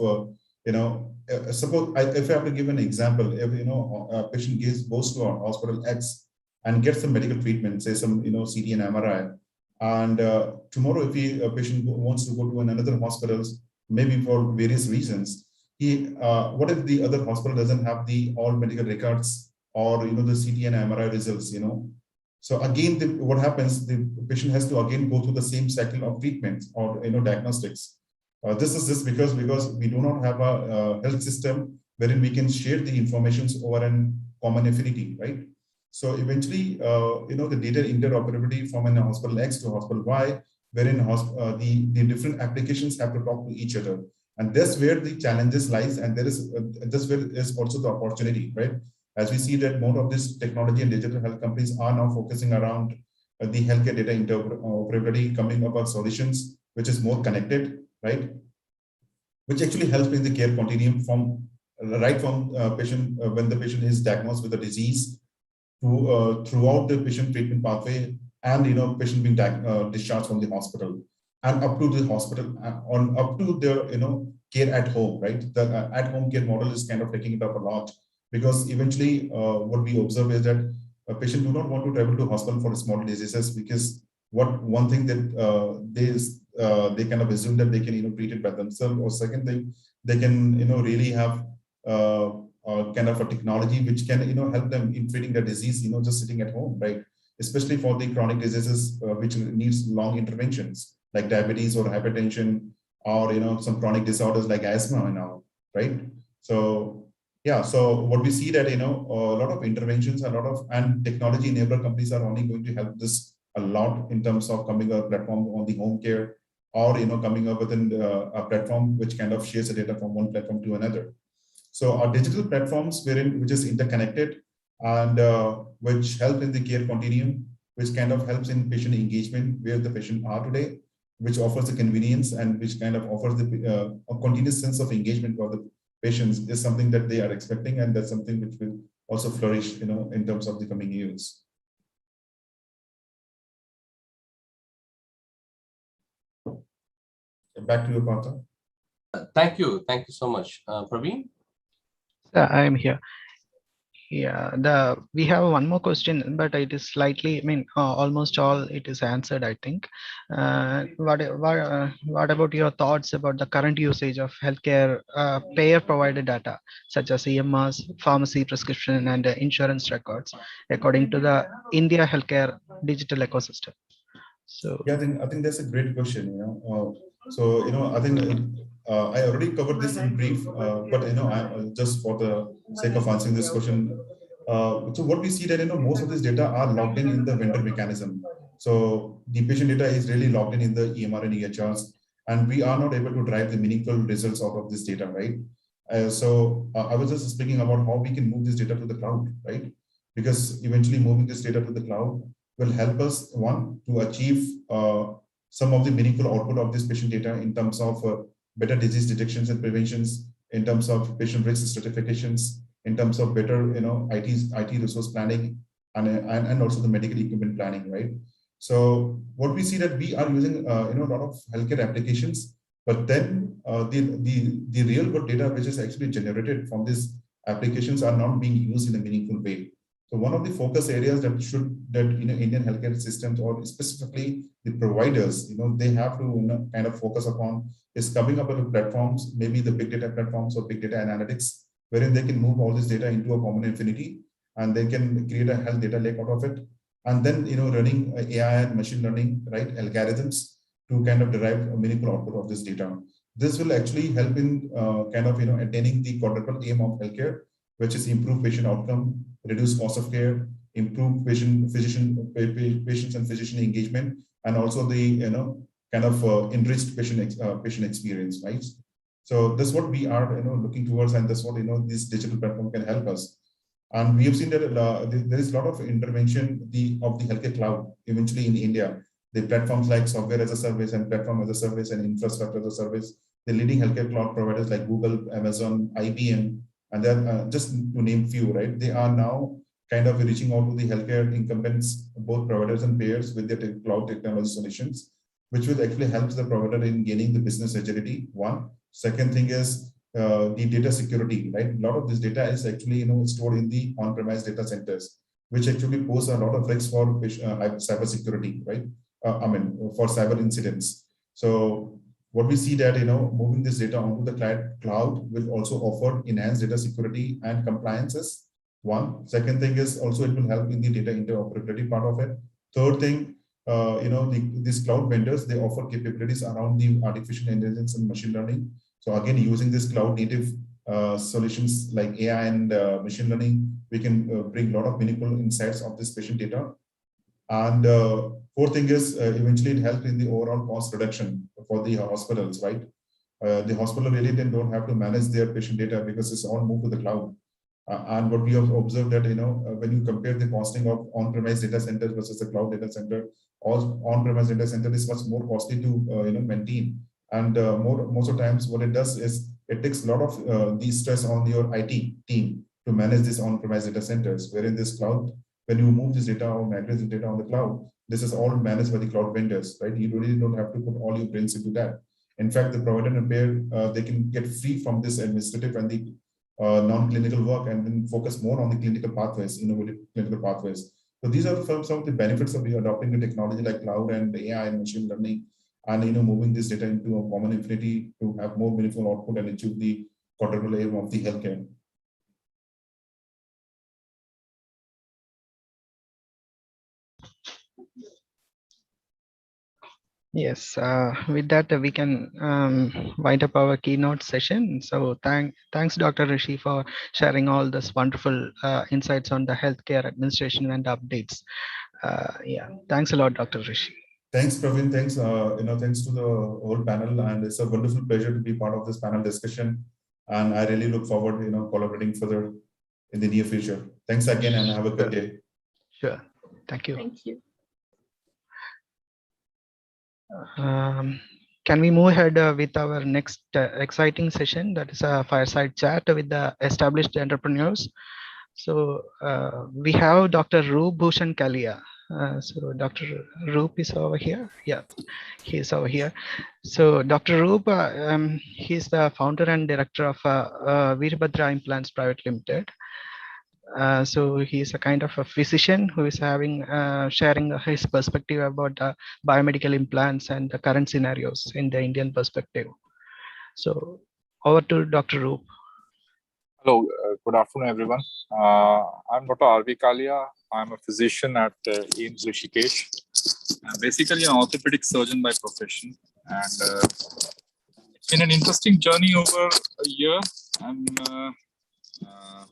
D: suppose if I have to give an example, if, a patient goes to a hospital X and gets some medical treatment, say some, CT and MRI, and tomorrow if a patient wants to go to another hospital, maybe for various reasons, what if the other hospital doesn't have the all medical records or, the CT and MRI results, So again, what happens, the patient has to again go through the same cycle of treatment or, diagnostics. This is just because we do not have a health system wherein we can share the information over a common affinity, right? So eventually, the data interoperability from a hospital X to hospital Y, wherein the different applications have to talk to each other. And that's where the challenges lies. And that's where is also the opportunity, right? As we see that more of this technology and digital health companies are now focusing around the healthcare data interoperability, coming up with solutions, which is more connected, right? Which actually helps in the care continuum from patient, when the patient is diagnosed with a disease, to throughout the patient treatment pathway, and patient being discharged from the hospital, and up to the hospital, up to the care at home, right? The at-home care model is kind of taking it up a lot, because eventually what we observe is that a patient do not want to travel to hospital for small diseases, because one thing that they kind of assume that they can treat it by themselves, or second thing, they can really have kind of a technology which can help them in treating the disease just sitting at home, right? Especially for the chronic diseases which needs long interventions like diabetes or hypertension, or some chronic disorders like asthma and all, right? So yeah, so what we see that a lot of interventions, and technology enabler companies are only going to help this a lot in terms of coming up platform on the home care, or coming up with a platform which kind of shares the data from one platform to another. So our digital platforms, which is interconnected, and which help in the care continuum, which kind of helps in patient engagement where the patient are today, which offers the convenience, and which kind of offers the a continuous sense of engagement for the patients, is something that they are expecting, and that's something which will also flourish, in terms of the coming years. Back to you, Pathak.
A: Thank you so much, Praveen.
C: I am here. Yeah, we have one more question, but it is slightly, almost all it is answered, I think. What about your thoughts about the current usage of healthcare payer provided data, such as EMRs, pharmacy prescription, and insurance records, according to the India healthcare digital ecosystem? So
D: yeah, I think that's a great question. So I think I already covered this in brief, but I just for the sake of answering this question. So what we see that most of this data are logged in the vendor mechanism. So the patient data is really logged in the EMR and EHRs, and we are not able to drive the meaningful results out of this data, right? So I was just speaking about how we can move this data to the cloud, right? Because eventually moving this data to the cloud will help us, one, to achieve some of the meaningful output of this patient data in terms of better disease detections and preventions, in terms of patient risk stratifications, in terms of better IT resource planning, and also the medical equipment planning, right? So what we see that we are using a lot of healthcare applications, but then the real world data which is actually generated from these applications are not being used in a meaningful way. So one of the focus areas that Indian healthcare systems, or specifically the providers, they have to kind of focus upon is coming up with platforms, maybe the big data platforms or big data analytics, wherein they can move all this data into a common infinity, and they can create a health data lake out of it, and then running AI and machine learning, right, algorithms to kind of derive a meaningful output of this data. This will actually help in kind of attaining the quadruple aim of healthcare, which is improve patient outcome, reduce cost of care, improve patients and physician engagement, and also the kind of enriched patient experience, right? So that's what we are looking towards, and that's what this digital platform can help us. And we have seen that there is a lot of intervention of the healthcare cloud eventually in India. The platforms like software as a service and platform as a service and infrastructure as a service, the leading healthcare cloud providers like Google, Amazon, IBM, and they're just to name few, right? They are now kind of reaching out to the healthcare incumbents, both providers and payers, with their cloud technology solutions, which will actually help the provider in gaining the business agility. One. Second thing is the data security, right? A lot of this data is actually stored in the on-premise data centers, which actually pose a lot of risks for cyber security, right? For cyber incidents. So what we see that moving this data onto the cloud will also offer enhanced data security and compliances. One. Second thing is also it will help in the data interoperability part of it. Third thing, these cloud vendors, they offer capabilities around the artificial intelligence and machine learning. So again, using this cloud native solutions like AI and machine learning, we can bring a lot of meaningful insights of this patient data. And fourth thing is eventually it helps in the overall cost reduction for the hospitals, right? The hospital really then don't have to manage their patient data because it's all moved to the cloud. And what we have observed that, when you compare the costing of on-premise data centers versus the cloud data center, all on-premise data center is much more costly to, maintain. And most of the times what it does is it takes a lot of the stress on your IT team to manage these on-premise data centers, wherein this cloud, when you move this data or migrate this data on the cloud, this is all managed by the cloud vendors, right? You really don't have to put all your brains into that. In fact, the provider and payer, they can get free from this administrative and the non-clinical work and then focus more on the clinical pathways, innovative clinical pathways. So these are some of the benefits of adopting the technology like cloud and AI and machine learning, and moving this data into a common infinity to have more meaningful output and achieve the quadruple aim of the healthcare.
C: Yes, with that, we can wind up our keynote session. So thanks, Dr. Rishi, for sharing all this wonderful insights on the healthcare administration and updates. Yeah, thanks a lot, Dr. Rishi.
D: Thanks, Praveen. Thanks, thanks to the whole panel, and it's a wonderful pleasure to be part of this panel discussion. And I really look forward, collaborating further in the near future. Thanks again, and have a good day.
C: Sure. Thank you.
B: Thank you.
C: Can we move ahead with our next exciting session, that is a fireside chat with the established entrepreneurs. So we have Dr. Roop Bhushan Kalia. So Dr. Roop is over here. Yeah, he is over here. So Dr. Roop, he's the founder and director of Veerbhadra Implants Private Limited. So he's a kind of a physician who is sharing his perspective about biomedical implants and the current scenarios in the Indian perspective. So over to Dr. Roop.
E: Hello, good afternoon, everyone. I'm Dr. R.V. Kalia. I'm a physician at AIIMS Rishikesh. I'm basically an orthopedic surgeon by profession. And it's been an interesting journey over a year. I'm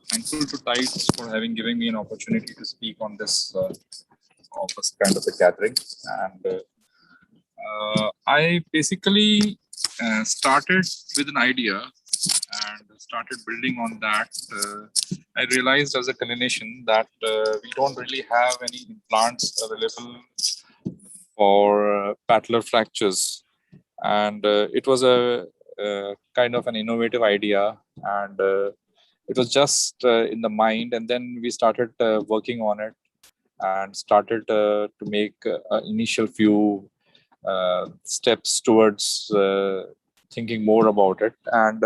E: thankful to Tides for having given me an opportunity to speak on this kind of a gathering. And I basically started with an idea and started building on that. I realized as a clinician that we don't really have any implants available for patellar fractures. And it was a kind of an innovative idea, and it was just in the mind. And then we started working on it and started to make initial few steps towards thinking more about it. And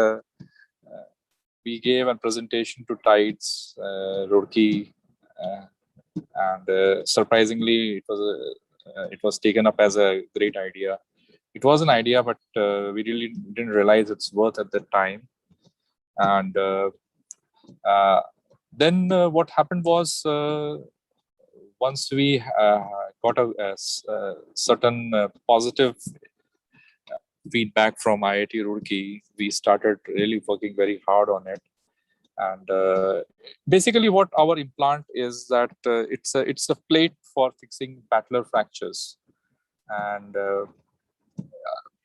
E: we gave a presentation to Tides Roorkee, and surprisingly, it was taken up as a great idea. It was an idea, but we really didn't realize its worth at that time. And then what happened was, once we got a certain positive feedback from IIT Roorkee, we started really working very hard on it. And basically what our implant is that it's a plate for fixing patellar fractures. And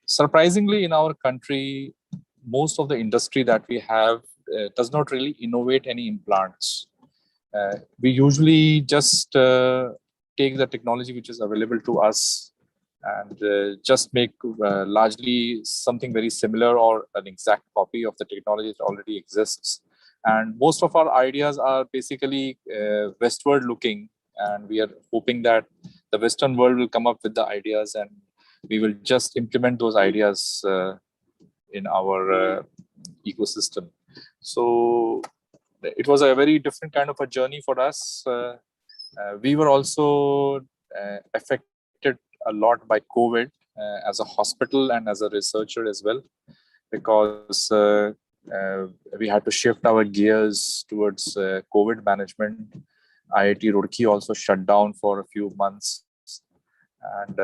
E: surprisingly, in our country, most of the industry that we have does not really innovate any implants. We usually just take the technology which is available to us and just make largely something very similar or an exact copy of the technology that already exists. And most of our ideas are basically westward looking, and we are hoping that the Western world will come up with the ideas and we will just implement those ideas in our ecosystem. So it was a very different kind of a journey for us. We were also affected a lot by COVID as a hospital and as a researcher as well, because we had to shift our gears towards COVID management. IIT Roorkee also shut down for a few months, and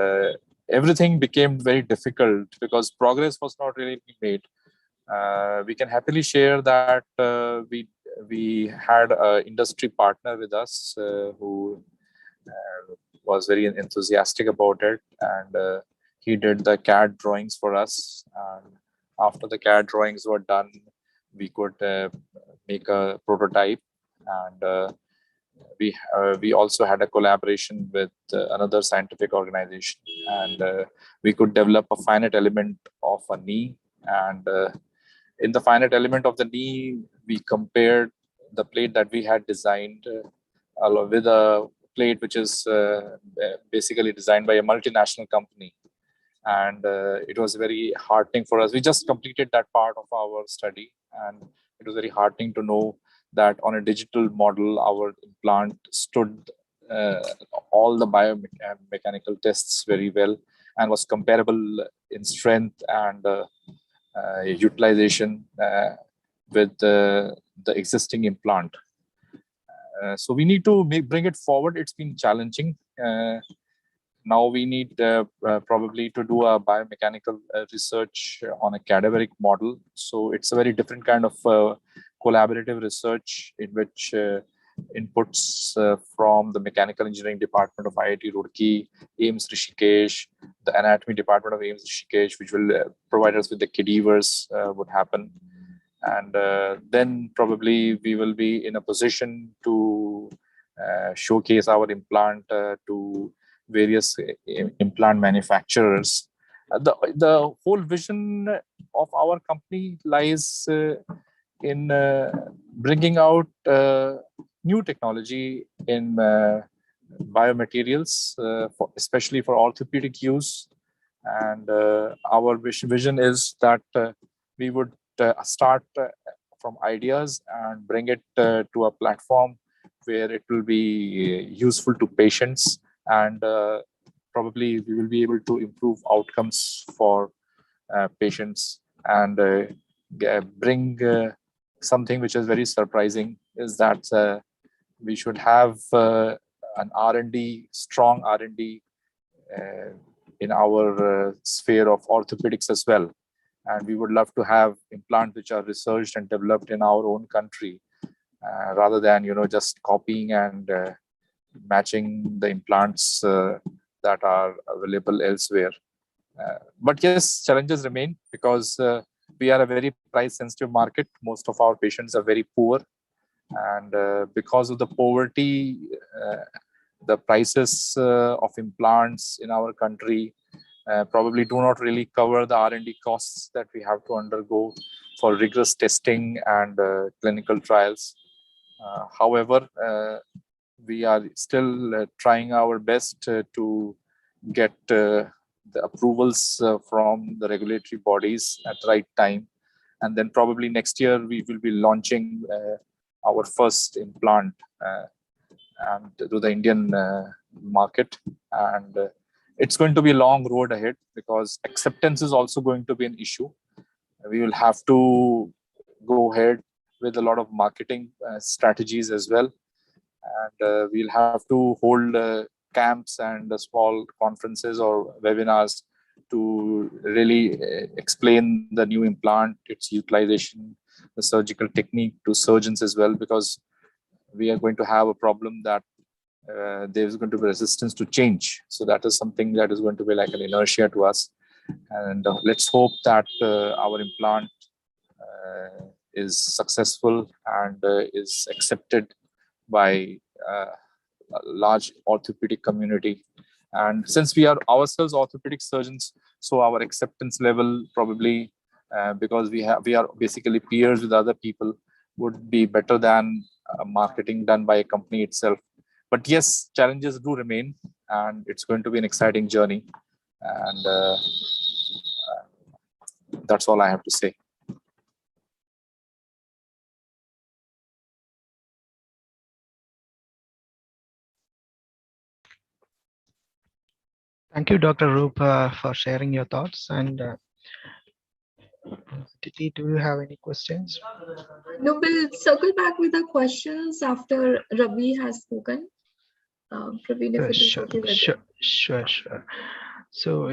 E: everything became very difficult because progress was not really being made. We can happily share that we had an industry partner with us who was very enthusiastic about it, and he did the CAD drawings for us. And after the CAD drawings were done, we could make a prototype, and we also had a collaboration with another scientific organization, and we could develop a finite element of a knee. And in the finite element of the knee, we compared the plate that we had designed with a plate which is basically designed by a multinational company. And it was very heartening for us. We just completed that part of our study, and it was very heartening to know that on a digital model, our implant stood all the biomechanical tests very well and was comparable in strength and utilization with the existing implant. So we need to bring it forward. It's been challenging. Now we need probably to do a biomechanical research on a cadaveric model. So it's a very different kind of collaborative research in which inputs from the mechanical engineering department of IIT Roorkee, AIIMS Rishikesh, the anatomy department of AIIMS Rishikesh, which will provide us with the cadavers, would happen. And then probably we will be in a position to showcase our implant to various implant manufacturers. The whole vision of our company lies in bringing out new technology in biomaterials, especially for orthopedic use. And our vision is that we would start from ideas and bring it to a platform where it will be useful to patients, and probably we will be able to improve outcomes for patients and bring something which is very surprising, is that we should have an R&D, strong R&D in our sphere of orthopedics as well. And we would love to have implants which are researched and developed in our own country, rather than just copying and matching the implants that are available elsewhere. But yes, challenges remain because we are a very price-sensitive market. Most of our patients are very poor, and because of the poverty, the prices of implants in our country probably do not really cover the R&D costs that we have to undergo for rigorous testing and clinical trials. However, we are still trying our best to get the approvals from the regulatory bodies at the right time. And then probably next year, we will be launching our first implant and to the Indian market. And it's going to be a long road ahead because acceptance is also going to be an issue. We will have to go ahead with a lot of marketing strategies as well. And we'll have to hold camps and small conferences or webinars to really explain the new implant, its utilization, the surgical technique to surgeons as well, because we are going to have a problem that there's going to be resistance to change. So that is something that is going to be like an inertia to us. And let's hope that our implant is successful and is accepted by a large orthopedic community. And since we are ourselves orthopedic surgeons, so our acceptance level probably, because we are basically peers with other people, would be better than marketing done by a company itself. But yes, challenges do remain, and it's going to be an exciting journey. And that's all I have to say.
C: Thank you, Dr. Roop, for sharing your thoughts. And Titi, do you have any questions?
B: No, we'll circle back with the questions after Ravi has spoken. Praveen, if it is okay with you.
C: Sure. So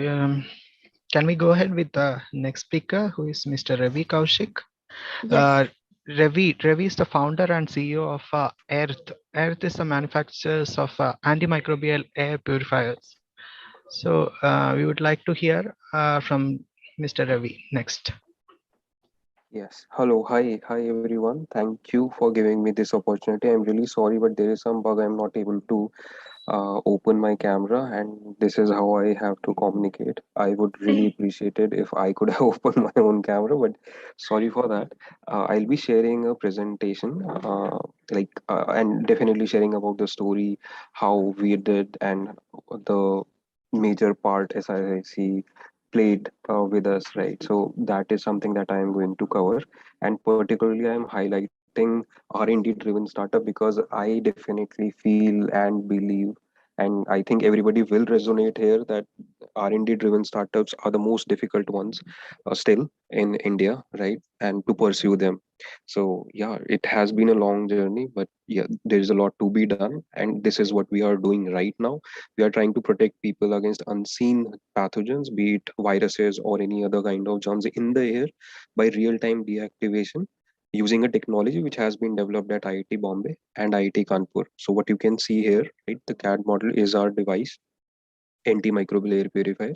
C: can we go ahead with the next speaker, who is Mr. Ravi Kaushik?
B: Yes.
C: Ravi is the founder and CEO of Earth. Earth is the manufacturers of antimicrobial air purifiers. So we would like to hear from Mr. Ravi next.
F: Yes. Hello. Hi, everyone. Thank you for giving me this opportunity. I'm really sorry, but there is some bug. I'm not able to open my camera, and this is how I have to communicate. I would really appreciate it if I could have opened my own camera, but sorry for that. I'll be sharing a presentation, and definitely sharing about the story, how we did, and the major part SIC played with us, right? So that is something that I am going to cover, and particularly I am highlighting R&D driven startup because I definitely feel and believe, and I think everybody will resonate here, that R&D driven startups are the most difficult ones still in India, right? And to pursue them. So yeah, it has been a long journey, but yeah, there is a lot to be done, and this is what we are doing right now. We are trying to protect people against unseen pathogens, be it viruses or any other kind of germs in the air, by real-time deactivation using a technology which has been developed at IIT Bombay and IIT Kanpur. So what you can see here, right, the CAD model is our device, antimicrobial air purifier,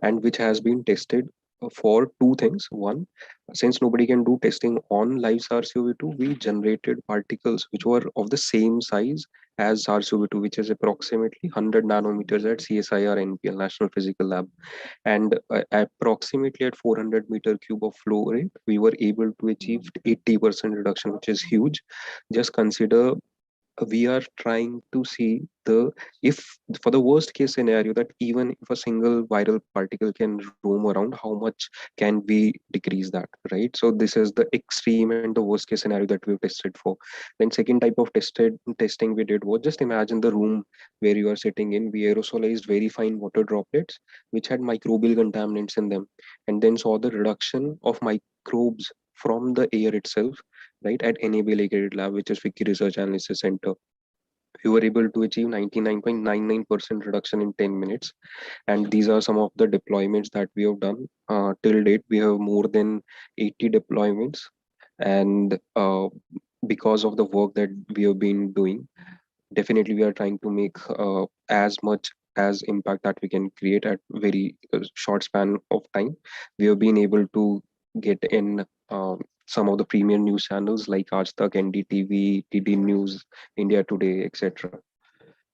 F: and which has been tested for two things. One, since nobody can do testing on live SARS-CoV-2, we generated particles which were of the same size as SARS-CoV-2, which is approximately 100 nanometers at CSIR-Indian National Physical Lab. And approximately at 400 meter cube of flow rate, we were able to achieve 80% reduction, which is huge. Just consider, we are trying to see the, if for the worst case scenario, that even if a single viral particle can roam around, how much can we decrease that, right? So this is the extreme and the worst case scenario that we've tested for. Then second type of testing we did was, just imagine the room where you are sitting in. We aerosolized very fine water droplets which had microbial contaminants in them, and then saw the reduction of microbes from the air itself, right, at NABL Accredited Lab, which is Wiki Research Analysis Center. We were able to achieve 99.99% reduction in 10 minutes. And these are some of the deployments that we have done. Till date, we have more than 80 deployments. And because of the work that we have been doing, definitely we are trying to make as much as impact that we can create at very short span of time. We have been able to get in some of the premium news channels like Aaj Tak, NDTV, TD News, India Today, etc.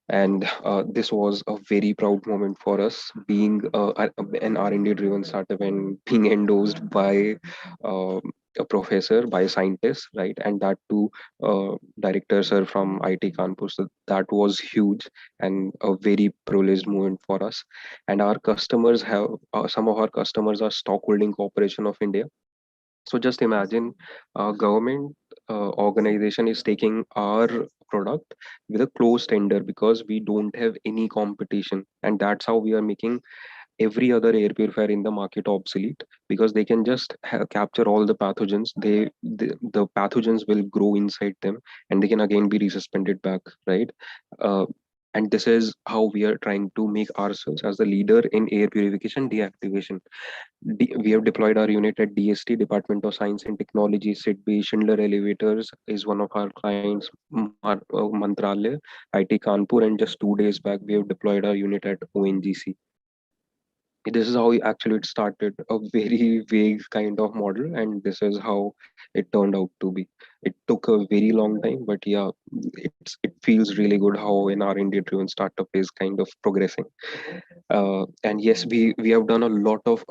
F: And this was a very proud moment for us, being an R&D driven startup and being endorsed by a professor, by a scientist, right? And that too, director sir from IIT Kanpur. So that was huge and a very privileged moment for us. And our customers have, some of our customers are Stockholding Corporation of India. So just imagine a government organization is taking our product with a closed tender because we don't have any competition. And that's how we are making every other air purifier in the market obsolete, because they can just capture all the pathogens. The pathogens will grow inside them and they can again be resuspended back, right? Uh, and this is how we are trying to make ourselves as the leader in air purification deactivation. We have deployed our unit at DST, Department of Science and Technology, SIDBI. Schindler Elevators is one of our clients, Mantralaya, IIT Kanpur, and just 2 days back, we have deployed our unit at ONGC. this is how actually it started, a very vague kind of model, and this is how it turned out to be. It took a very long time, but yeah, it feels really good how an R&D driven startup is kind of progressing. And yes, we have done a lot of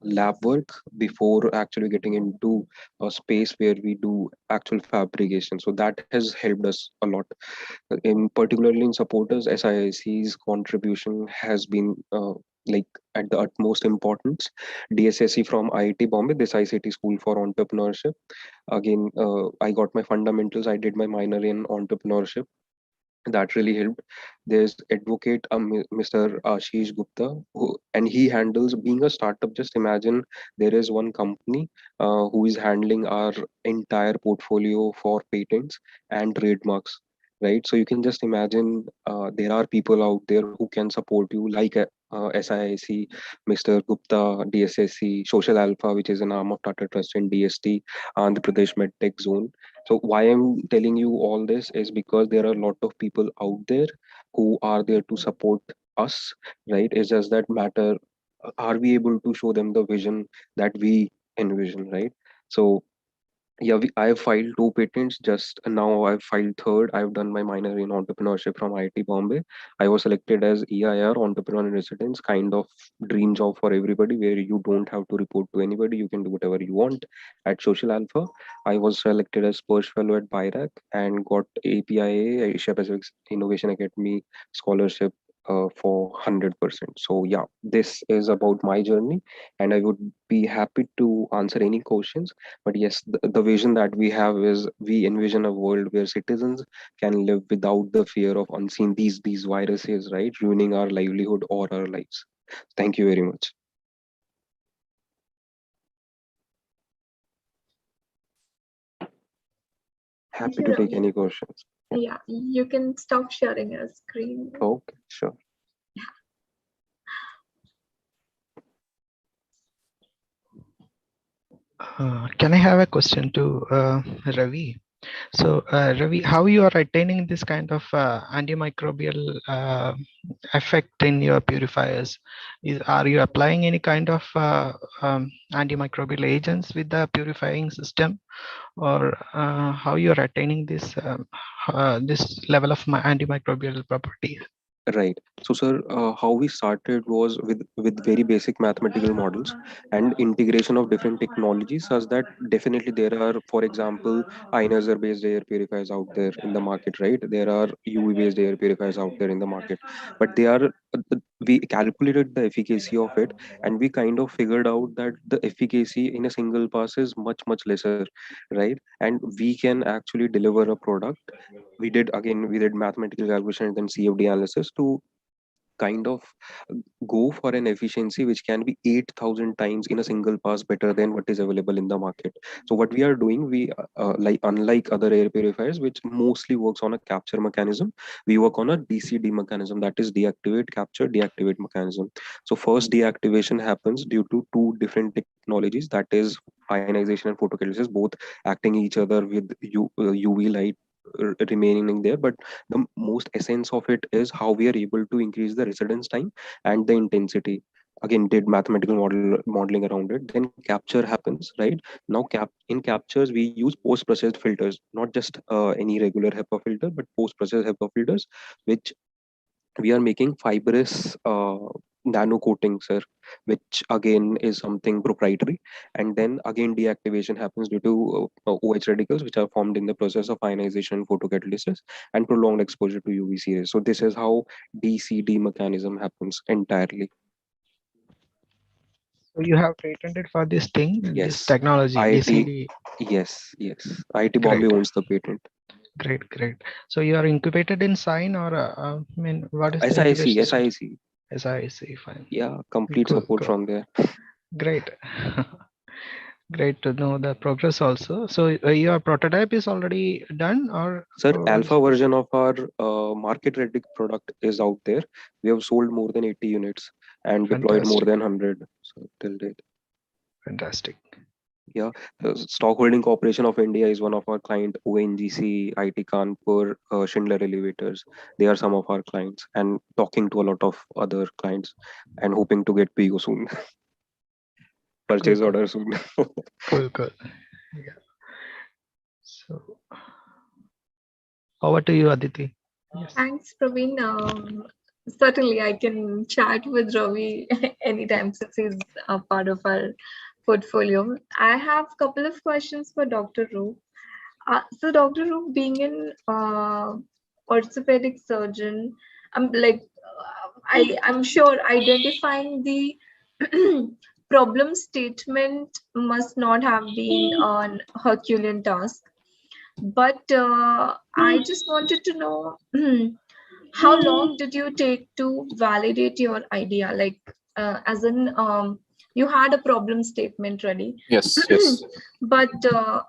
F: lab work before actually getting into a space where we do actual fabrication, so that has helped us a lot. In particularly in supporters, SIIC's contribution has been like at the utmost importance. DSSC from IIT Bombay, this ICT school for entrepreneurship. Again, I got my fundamentals. I did my minor in entrepreneurship. That really helped. There's advocate Mr. Ashish Gupta, and he handles being a startup. Just imagine there is one company who is handling our entire portfolio for patents and trademarks, right? So you can just imagine there are people out there who can support you, like SIIC, Mr. Gupta, DSSC, Social Alpha, which is an arm of Tata Trust, and DST, Andhra Pradesh MedTech Zone. So why I'm telling you all this is because there are a lot of people out there who are there to support us, right? It's just that matter, are we able to show them the vision that we envision, right? So yeah, I've filed two patents. Just now, I've filed third. I've done my minor in entrepreneurship from IIT Bombay. I was selected as EIR, entrepreneur in residence, kind of dream job for everybody, where you don't have to report to anybody. You can do whatever you want at Social Alpha. I was selected as Perch Fellow at Birac and got APIA, Asia Pacific Innovation Academy scholarship for 100%. So yeah, this is about my journey, and I would be happy to answer any questions. But yes, the vision that we have is we envision a world where citizens can live without the fear of unseen these viruses, right, ruining our livelihood or our lives. Thank you very much.
B: Thank
F: Happy
B: you,
F: to take
B: Ravi.
F: any questions.
B: Yeah, you can stop sharing your screen.
F: Okay, sure.
C: Can I have a question to Ravi? So, Ravi, how you are attaining this kind of antimicrobial effect in your purifiers? Are you applying any kind of antimicrobial agents with the purifying system, or how you are attaining this level of antimicrobial properties?
F: Right. So, sir, how we started was with very basic mathematical models and integration of different technologies, such that definitely there are, for example, ionozer-based air purifiers out there in the market, right? There are UV-based air purifiers out there in the market, but they are we calculated the efficacy of it, and we kind of figured out that the efficacy in a single pass is much lesser, right? And we can actually deliver a product. We did mathematical calculation and then CFD analysis to kind of go for an efficiency which can be 8,000 times in a single pass better than what is available in the market. So what we are doing, we like unlike other air purifiers which mostly works on a capture mechanism, we work on a DCD mechanism, that is deactivate capture deactivate mechanism. So first deactivation happens due to two different technologies, that is ionization and photocatalysis, both acting each other with UV light remaining there. But the most essence of it is how we are able to increase the residence time and the intensity. Again, did mathematical modeling around it. Then capture happens, right? Now in captures we use post processed filters, not just any regular HEPA filter, but post processed HEPA filters, which we are making fibrous nano coating, sir, which again is something proprietary. And then again deactivation happens due to OH radicals which are formed in the process of ionization and photocatalysis and prolonged exposure to UVC rays. So this is how DCD mechanism happens entirely.
C: So you have patented for this thing, this
F: Yes,
C: technology,
F: IIT.
C: DCD.
F: Yes, IIT Bombay
C: Great,
F: owns the patent.
C: great. So you are incubated in Sign, or I mean, what is the
F: SIC,
C: incubation system?
F: SIC.
C: SIC, fine.
F: Yeah, complete
C: Cool,
F: support
C: cool.
F: from there.
C: Great. Great to know the progress also. So your prototype is already done, or
F: Sir,
C: what is
F: alpha version of our market ready product is out there. We have sold more than 80 units and deployed more
C: fantastic?
F: than 100 so till date.
C: Fantastic.
F: Yeah, Stockholding Corporation of India is one of our client. ONGC, IIT Kanpur, Schindler Elevators. They are some of our clients, and talking to a lot of other clients, and hoping to get PO soon,
C: Cool,
F: purchase
C: cool,
F: order soon.
C: cool, cool. Yeah. So over to you, Aditi. Yes.
B: Thanks, Praveen. Certainly, I can chat with Ravi anytime since he's a part of our portfolio. I have a couple of questions for Dr. Roop. So, Dr. Roop, being an orthopedic surgeon, I'm sure identifying the problem statement must not have been an Herculean task. But I just wanted to know how long did you take to validate your idea? Like, as in, you had a problem statement ready,
E: Yes, yes.
B: but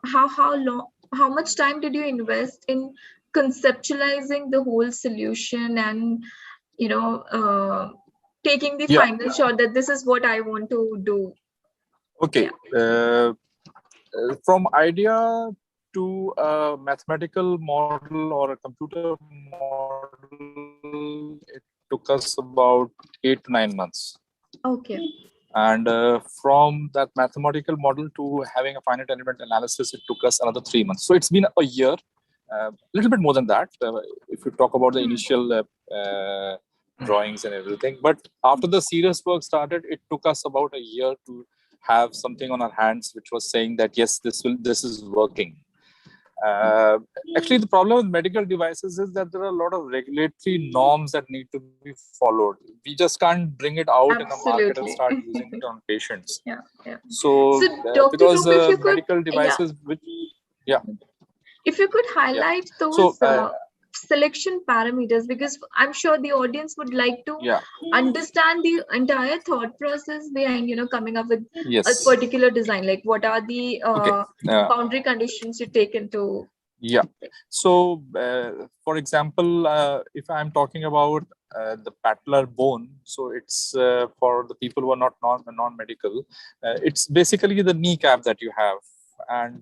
B: how long? How much time did you invest in conceptualizing the whole solution and taking the
E: Yeah.
B: final shot that this is what I want to do?
E: Okay. From idea to a mathematical model or a computer model, it took us about 8 to 9 months.
B: Okay.
E: And from that mathematical model to having a finite element analysis, it took us another 3 months. So it's been a year, a little bit more than that, if you talk about the initial drawings and everything. But after the serious work started, it took us about a year to have something on our hands which was saying that yes, this is working. Actually, the problem with medical devices is that there are a lot of regulatory norms that need to be followed. We just can't bring it out in the market and
B: Absolutely.
E: start using it on patients.
B: Yeah, yeah.
E: So,
B: Dr.
E: because
B: Roop, if you could,
E: medical devices,
B: if you could highlight
E: So,
B: those selection parameters, because I'm sure the audience would like to understand the entire thought process behind, coming up with a
E: yes.
B: particular design. Like, what are the
E: Okay.
B: boundary conditions you take into?
E: Yeah. So, for example, if I'm talking about the patellar bone, so it's for the people who are not non-medical, it's basically the kneecap that you have, and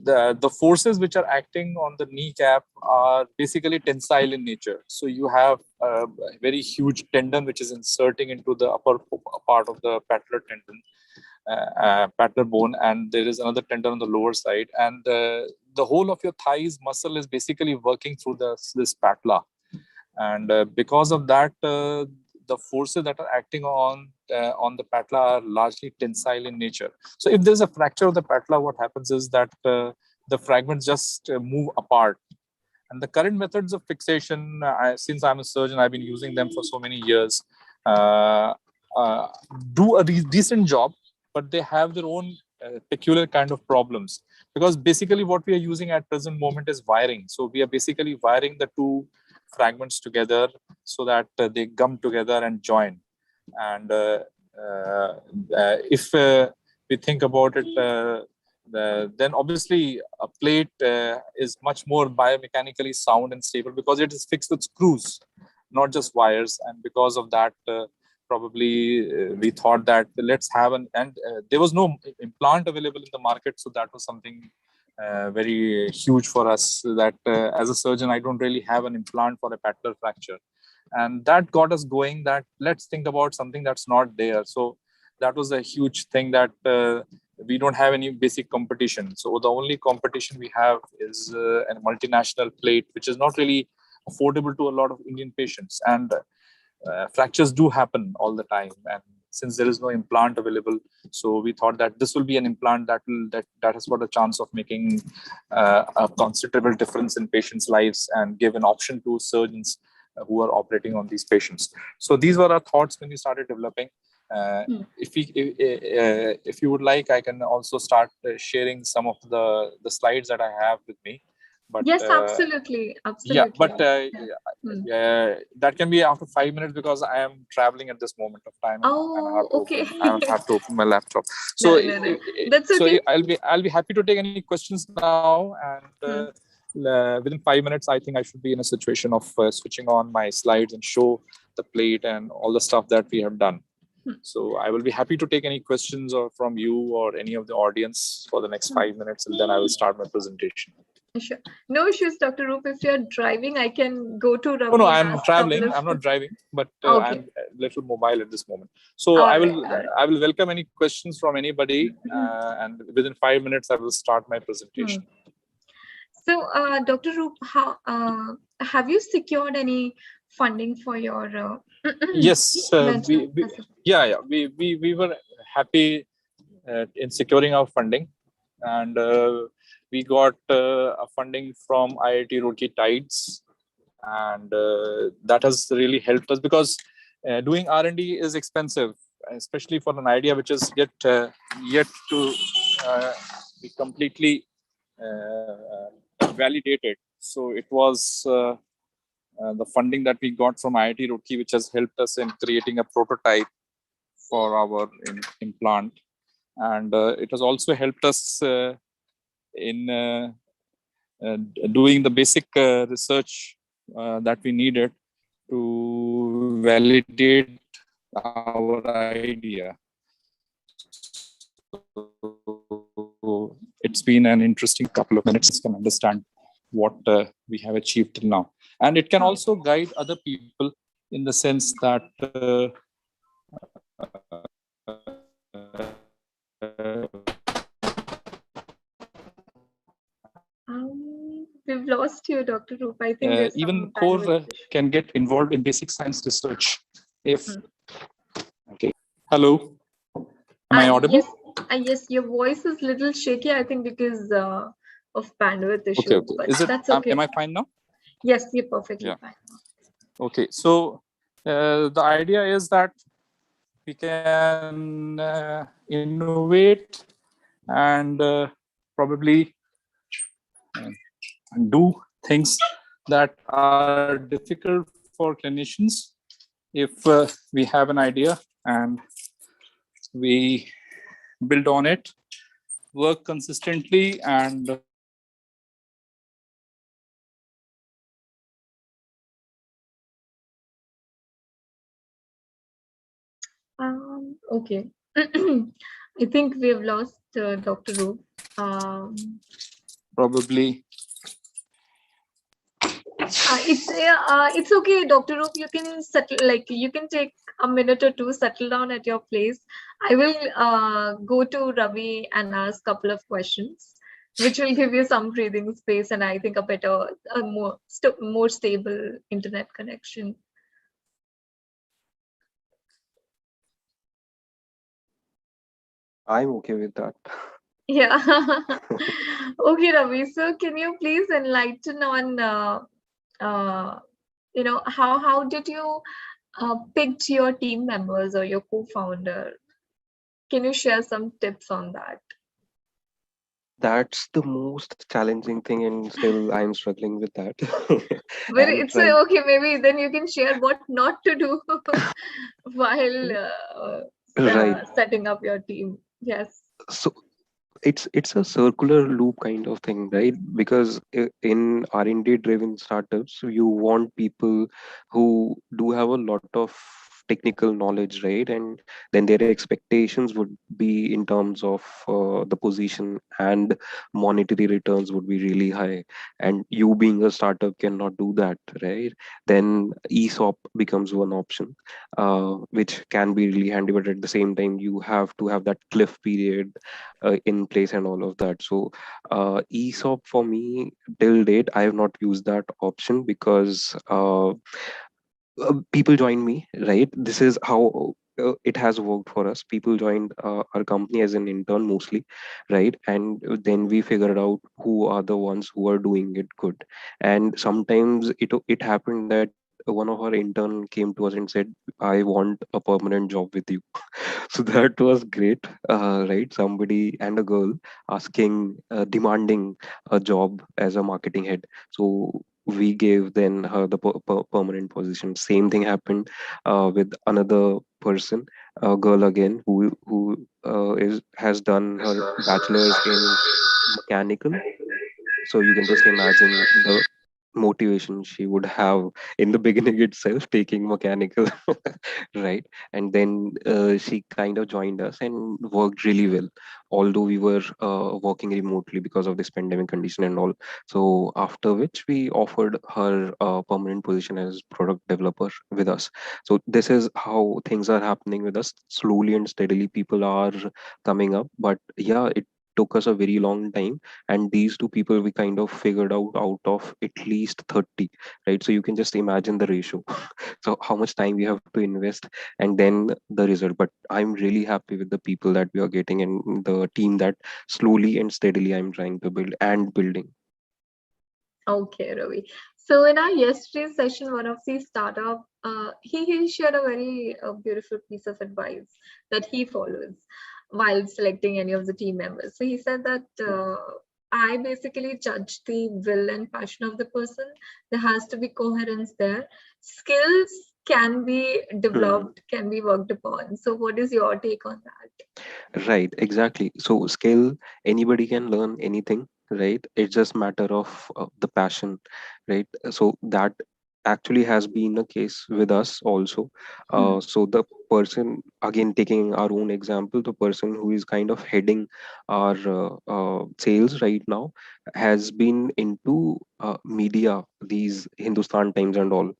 E: the forces which are acting on the kneecap are basically tensile in nature. So you have a very huge tendon which is inserting into the upper part of the patellar tendon, patellar bone, and there is another tendon on the lower side, and the whole of your thighs muscle is basically working through this patella, and because of that, the forces that are acting on the patella are largely tensile in nature. So if there's a fracture of the patella, what happens is that the fragments just move apart. And the current methods of fixation, since I'm a surgeon, I've been using them for so many years, do a decent job, but they have their own peculiar kind of problems, because basically what we are using at present moment is wiring. So we are basically wiring the two fragments together so that they gum together and join. And if we think about it, then obviously a plate is much more biomechanically sound and stable because it is fixed with screws, not just wires. And because of that, probably we thought that let's have there was no implant available in the market, so that was something very huge for us, that as a surgeon I don't really have an implant for a patellar fracture, and that got us going, that let's think about something that's not there. So that was a huge thing, that we don't have any basic competition. So the only competition we have is a multinational plate, which is not really affordable to a lot of Indian patients, and fractures do happen all the time. And since there is no implant available, so we thought that this will be an implant that has got a chance of making a considerable difference in patients' lives and give an option to surgeons who are operating on these patients. So these were our thoughts when we started developing. If you would like, I can also start sharing some of the slides that I have with me. But
B: yes, absolutely.
E: Yeah, but that can be after 5 minutes because I am traveling at this moment of time.
B: Oh, okay.
E: I have to open my laptop. So,
B: no. That's okay.
E: So I'll be happy to take any questions now, and within 5 minutes, I think I should be in a situation of switching on my slides and show the plate and all the stuff that we have done. So I will be happy to take any questions or from you or any of the audience for the next 5 minutes, and then I will start my presentation.
B: Sure. No issues, Dr. Roop. If you're driving, I can go to Ravi.
E: No,
B: and
E: I'm
B: ask
E: traveling.
B: couple of-
E: I'm not driving, but
B: Okay.
E: I'm a little mobile at this moment. So
B: All
E: I
B: right,
E: will
B: all right.
E: I will welcome any questions from anybody, and within 5 minutes I will start my presentation.
B: So, Dr. Roop, how have you secured any funding for your?
E: Yes, we were happy in securing our funding, and we got a funding from IIT Roorkee Tides, and that has really helped us because doing R&D is expensive, especially for an idea which is yet to be completely validated. So it was the funding that we got from IIT Roorkee, which has helped us in creating a prototype for our implant, and it has also helped us in doing the basic research that we needed to validate our idea. So it's been an interesting couple of minutes. You can understand what we have achieved till now, and it can also guide other people in the sense that
B: we've lost you, Dr. Roop. I think there's
E: even
B: some
E: core
B: bandwidth issue.
E: can get involved in basic science research. If okay, hello, am I audible?
B: Yes, yes, your voice is little shaky. I think because of bandwidth issue.
E: Okay.
B: But
E: Is it?
B: that's okay.
E: Am I fine now?
B: Yes, you're perfectly fine.
E: Okay. So the idea is that we can innovate and probably do things that are difficult for clinicians if we have an idea and we build on it, work consistently, and
B: Okay. I think we have lost Dr. Roop.
E: probably
B: It's okay, Dr. Roop. You can settle, like you can take a minute or two, settle down at your place. I will go to Ravi and ask a couple of questions, which will give you some breathing space and I think a better, more stable internet connection.
F: I'm okay with that.
B: Yeah. Okay, Ravi. So can you please enlighten on how did you picked your team members or your co-founder? Can you share some tips on that?
F: That's the most challenging thing, and still I'm struggling with that.
B: But
F: I'm
B: it's
F: trying.
B: okay. Maybe then you can share what not to do while
F: Right.
B: setting up your team. Yes.
F: So it's a circular loop kind of thing, right? Because in R&D driven startups, you want people who do have a lot of technical knowledge, right? And then their expectations would be in terms of the position, and monetary returns would be really high, and you being a startup cannot do that, right? Then ESOP becomes one option, which can be really handy, but at the same time you have to have that cliff period in place and all of that. So ESOP for me till date, I have not used that option because people join me, right? This is how it has worked for us. People joined our company as an intern mostly, right? And then we figured out who are the ones who are doing it good. And sometimes it happened that one of our intern came to us and said, I want a permanent job with you. So that was great, right? Somebody and a girl asking, demanding a job as a marketing head. So we gave then her the permanent position. Same thing happened with another person, a girl again, who is has done her bachelor's in mechanical. So you can just imagine motivation she would have in the beginning itself, taking mechanical. Right? And then she kind of joined us and worked really well, although we were working remotely because of this pandemic condition and all. So after which we offered her a permanent position as product developer with us. So this is how things are happening with us. Slowly and steadily people are coming up, but yeah, it took us a very long time. And these two people we kind of figured out of at least 30, right? So you can just imagine the ratio. So how much time we have to invest, and then the result. But I'm really happy with the people that we are getting and the team that slowly and steadily I'm trying to build and building.
B: Okay, Ravi. So in our yesterday's session, one of the startup, he shared a very beautiful piece of advice that he follows while selecting any of the team members. So he said that I basically judge the will and passion of the person. There has to be coherence there. Skills can be developed, can be worked upon. So what is your take on that?
F: Right, exactly. So skill, anybody can learn anything, right? It's just matter of the passion, right? So that actually has been a case with us also. So the person, again taking our own example, the person who is kind of heading our sales right now has been into media, these Hindustan Times and all,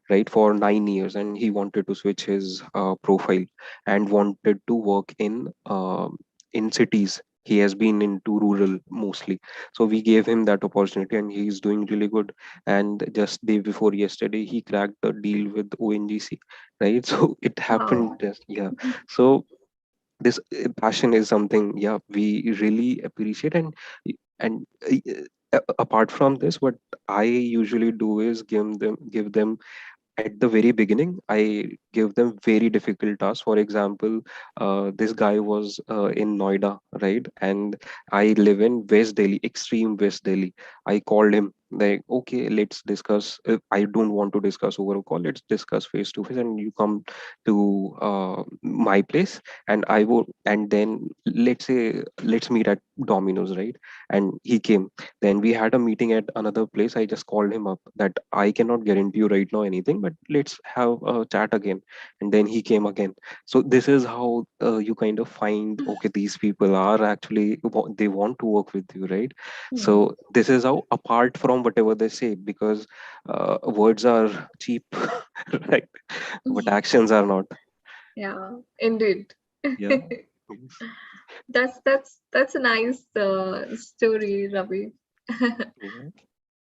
F: right, for 9 years, and he wanted to switch his profile and wanted to work in cities. He has been into rural mostly, so we gave him that opportunity and he's doing really good. And just day before yesterday he cracked the deal with ONGC, right? So it happened
B: Wow.
F: just, yeah. So this passion is something, yeah, we really appreciate. And apart from this, what I usually do is give them at the very beginning, I give them very difficult tasks. For example, this guy was in Noida, right? And I live in West Delhi, extreme West Delhi. I called him like, okay, let's discuss. I don't want to discuss over a call. Let's discuss face to face, and you come to my place, and I will. And then let's say let's meet at Domino's, right? And he came. Then we had a meeting at another place. I just called him up that I cannot guarantee you right now anything, but let's have a chat again. And then he came again. So this is how you kind of find, okay, these people are actually they want to work with you, right?
B: Hmm.
F: So this is how, apart from whatever they say, because words are cheap, right? But actions are not.
B: Yeah, indeed.
F: Yeah. Yes.
B: That's a nice story, Ravi.
F: Yeah.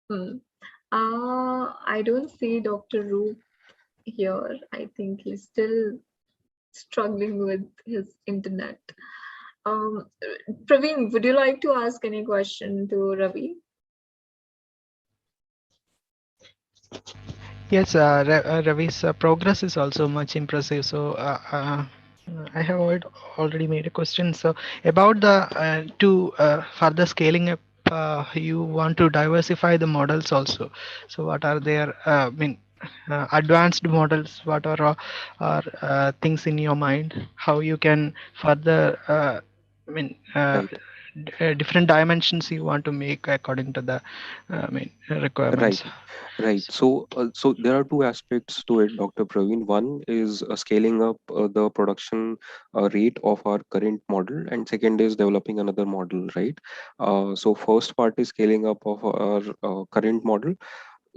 B: Hmm. I don't see Dr. Roop here. I think he's still struggling with his internet. Um, Praveen, would you like to ask any question to Ravi?
C: Yes, Ravi's progress is also much impressive. So I have already made a question. So about the to further scaling up, you want to diversify the models also. So what are their, I mean, advanced models? What are things in your mind? How you can further, I mean,
F: Right.
C: different dimensions you want to make according to the, I mean,
F: Right.
C: requirements.
F: Right. So there are two aspects to it, Dr. Praveen. One is scaling up the production rate of our current model, and second is developing another model, right? So first part is scaling up of our current model.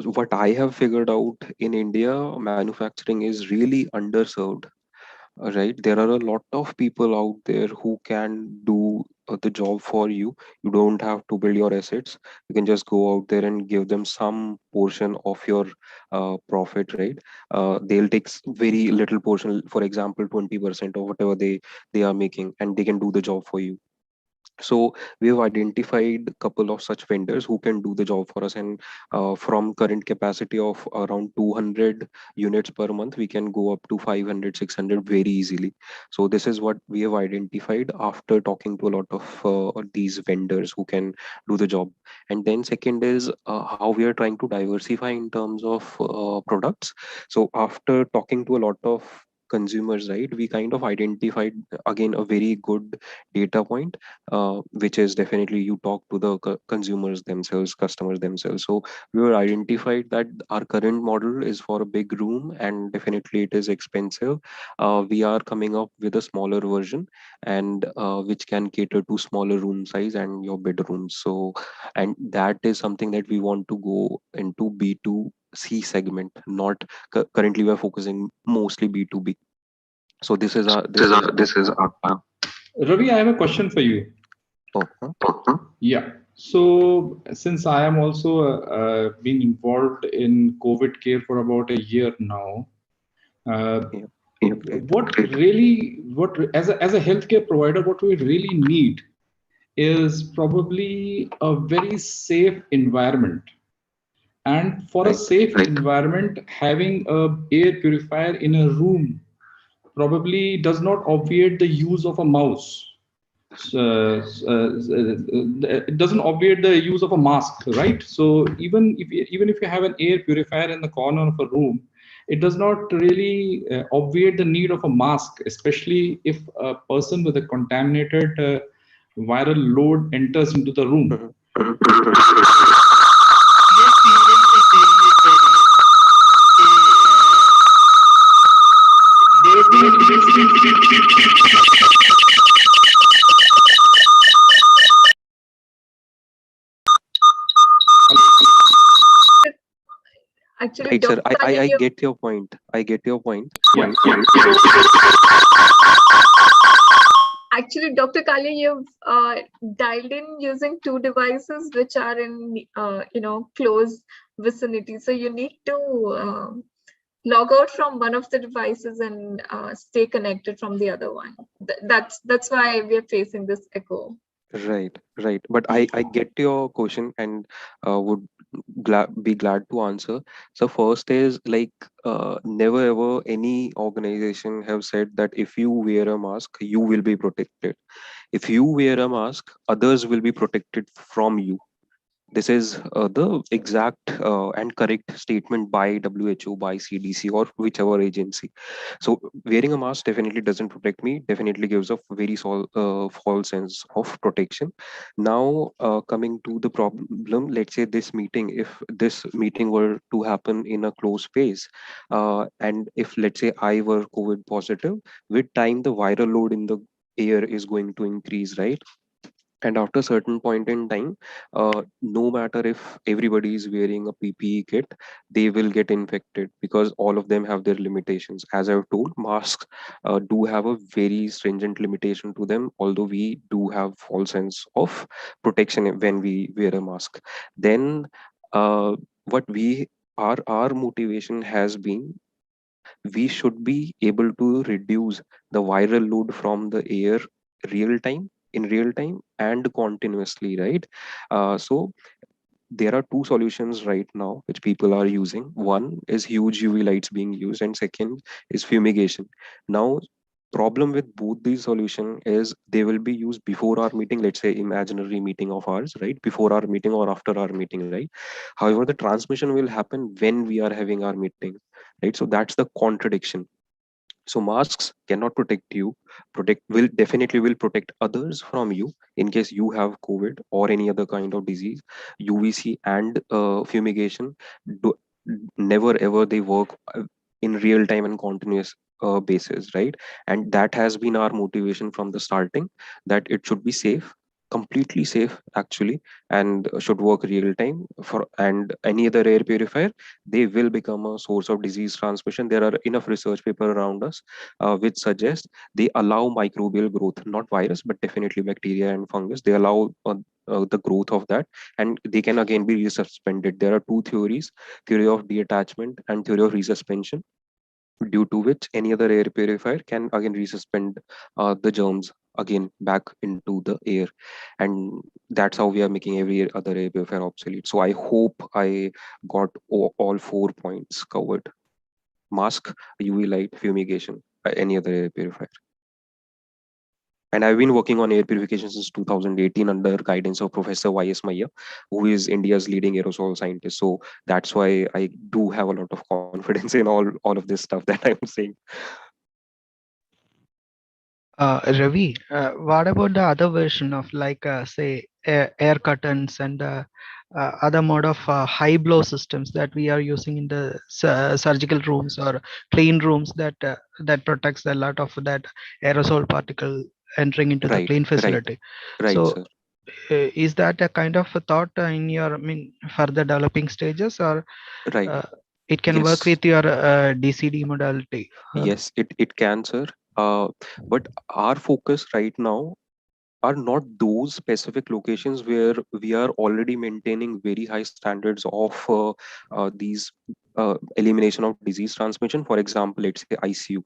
F: What I have figured out in India, manufacturing is really underserved, right? There are a lot of people out there who can do the job for you. You don't have to build your assets. You can just go out there and give them some portion of your profit, right? They'll take very little portion, for example 20% or whatever they are making, and they can do the job for you. So we have identified a couple of such vendors who can do the job for us, and from current capacity of around 200 units per month, we can go up to 500, 600 very easily. So this is what we have identified after talking to a lot of these vendors who can do the job. And then second is how we are trying to diversify in terms of products. So after talking to a lot of consumers, right, we kind of identified again a very good data point, which is definitely you talk to the consumers themselves, customers themselves. So we were identified that our current model is for a big room and definitely it is expensive. We are coming up with a smaller version and which can cater to smaller room size and your bedrooms. So, and that is something that we want to go into B2C segment, not currently we are focusing mostly B2B. So
E: This is Ravi, I have a question for you.
F: uh,
E: Yeah. So since I am also being involved in COVID care for about a year now,
F: yeah,
E: what really, as a healthcare provider, what we really need is probably a very safe environment. And for a
F: right.
E: safe environment, having a air purifier in a room probably does not obviate the use of a mouse. It doesn't obviate the use of a mask, right? So even if you have an air purifier in the corner of a room, it does not really obviate the need of a mask, especially if a person with a contaminated viral load enters into the room.
F: Mhm.
B: Actually,
F: Right, sir.
B: Dr.
F: I
B: Kalia,
F: get your point. I get your point.
E: Yeah.
B: actually, Dr. Kalia, you've dialed in using two devices which are in close vicinity. So you need to log out from one of the devices and stay connected from the other one. That's why we are facing this echo.
F: Right, right. But I get your question and would be glad to answer. So first is like never ever any organization have said that if you wear a mask, you will be protected. If you wear a mask, others will be protected from you. This is the exact and correct statement by WHO, by CDC, or whichever agency. So wearing a mask definitely doesn't protect me. Definitely gives a very false sense of protection. Now, coming to the problem, let's say this meeting, if this meeting were to happen in a closed space, and if let's say I were COVID positive, with time the viral load in the air is going to increase, right? And after a certain point in time, no matter if everybody is wearing a PPE kit, they will get infected because all of them have their limitations. As I've told, masks do have a very stringent limitation to them, although we do have false sense of protection when we wear a mask. Then what we our motivation has been, we should be able to reduce the viral load from the air real time in real time and continuously, right? So there are two solutions right now which people are using. One is huge UV lights being used and second is fumigation. Now problem with both these solution is they will be used before our meeting, let's say imaginary meeting of ours, right, before our meeting or after our meeting, right? However, the transmission will happen when we are having our meeting, right? So that's the contradiction. So masks cannot protect you, protect will definitely will protect others from you in case you have COVID or any other kind of disease. UVC and fumigation do, never ever they work in real time and continuous basis, right? And that has been our motivation from the starting, that it should be safe, completely safe actually, and should work real time. For and any other air purifier, they will become a source of disease transmission. There are enough research paper around us which suggest they allow microbial growth, not virus but definitely bacteria and fungus. They allow the growth of that, and they can again be resuspended. There are two theories: theory of detachment and theory of resuspension, due to which any other air purifier can again resuspend the germs again back into the air, and that's how we are making every other air purifier obsolete. So I hope I got all 4 points covered: mask, UV light, fumigation, any other air purifier. And I've been working on air purification since 2018 under guidance of Professor Y.S. Maya, who is India's leading aerosol scientist. So that's why I do have a lot of confidence in all of this stuff that I'm saying.
C: Ravi, what about the other version of like say air curtains and other mode of high blow systems that we are using in the surgical rooms or clean rooms that protects a lot of that aerosol particle entering into the
F: Right,
C: clean
F: right,
C: facility.
F: right,
C: So
F: sir.
C: is that a kind of a thought in your, I mean, further developing stages, or
F: Right.
C: uh, it can work
F: Yes,
C: with your DCD modality?
F: yes, it can, sir. But our focus right now are not those specific locations where we are already maintaining very high standards of these elimination of disease transmission. For example, let's say ICU.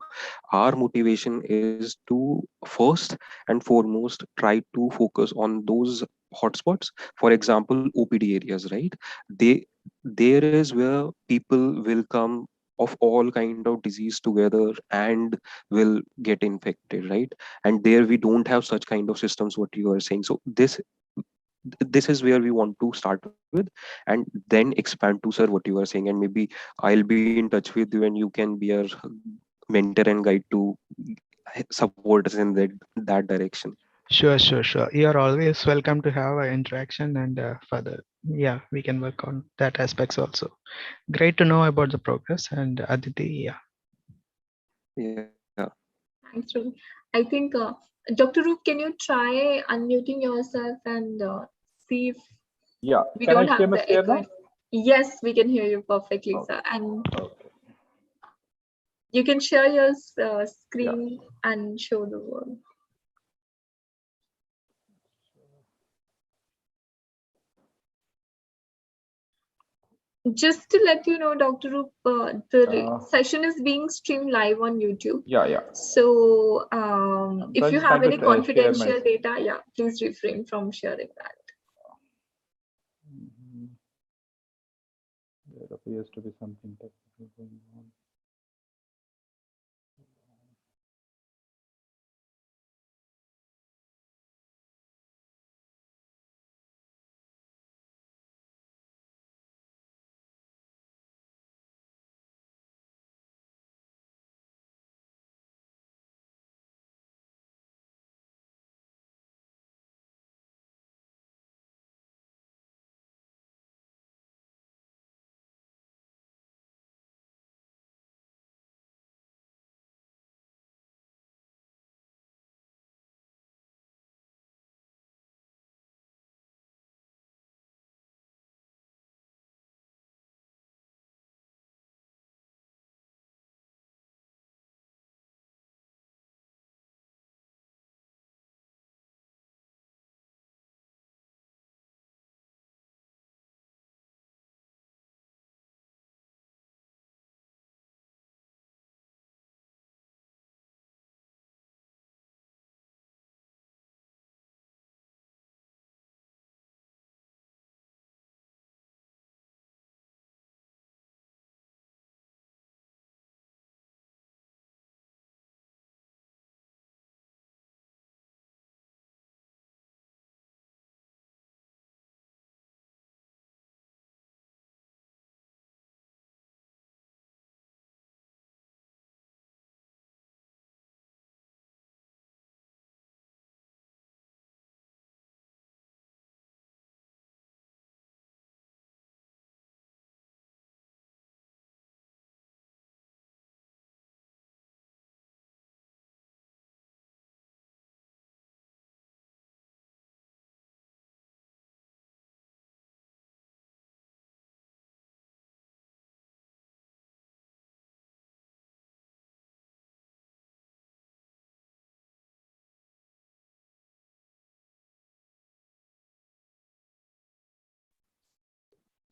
F: Our motivation is to first and foremost try to focus on those hotspots. For example, OPD areas, right? They there is where people will come of all kind of disease together and will get infected, right? And there we don't have such kind of systems what you are saying. So this is where we want to start with, and then expand to, sir, what you are saying. And maybe I'll be in touch with you and you can be our mentor and guide to support us in that direction.
C: Sure, sure, sure. You are always welcome to have an interaction and further. Yeah, we can work on that aspects also. Great to know about the progress. And Aditi, yeah,
F: Yeah.
B: Thanks, Ravi. I think, Dr. Roop, can you try unmuting yourself and see if
E: Yeah.
B: we
E: Can
B: don't
E: I hear
B: have
E: my
B: the
E: clear
B: echo?
E: now?
B: Yes, we can hear you perfectly,
E: Okay.
B: sir. And
E: Okay.
B: you can share your
E: Yeah.
B: screen and show the world. Just to let you know, Dr. Roop, the session is being streamed live on YouTube.
E: Yeah. Yeah.
B: So
E: I'm
B: if you
E: just
B: have
E: trying
B: any
E: to share my.
B: confidential data, yeah, please refrain from sharing that.
E: Mhm. There appears to be something technical going on.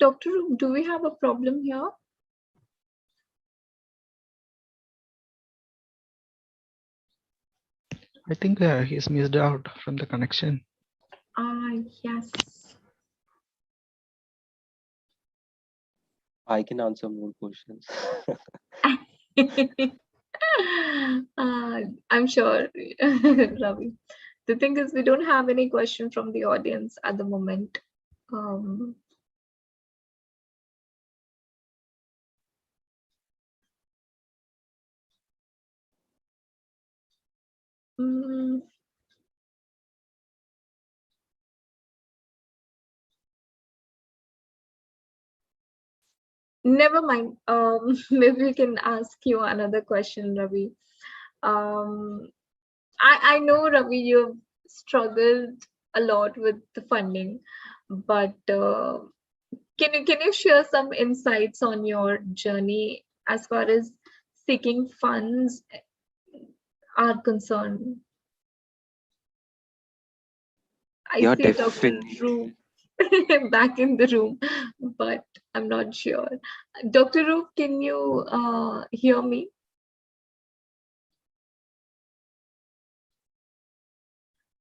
B: Dr. Roop, do we have a problem here?
C: I think he's missed out from the connection.
B: Yes.
F: I can answer more questions.
B: I'm sure, Ravi. The thing is, we don't have any question from the audience at the moment. Um, Mm, never mind. Maybe we can ask you another question, Ravi. Um, I know, Ravi, you've struggled a lot with the funding, but can you share some insights on your journey as far as seeking funds are concerned? I
F: Yeah,
B: see Dr.
F: definitely.
B: Roop back in the room, but I'm not sure. Dr. Roop, can you hear me?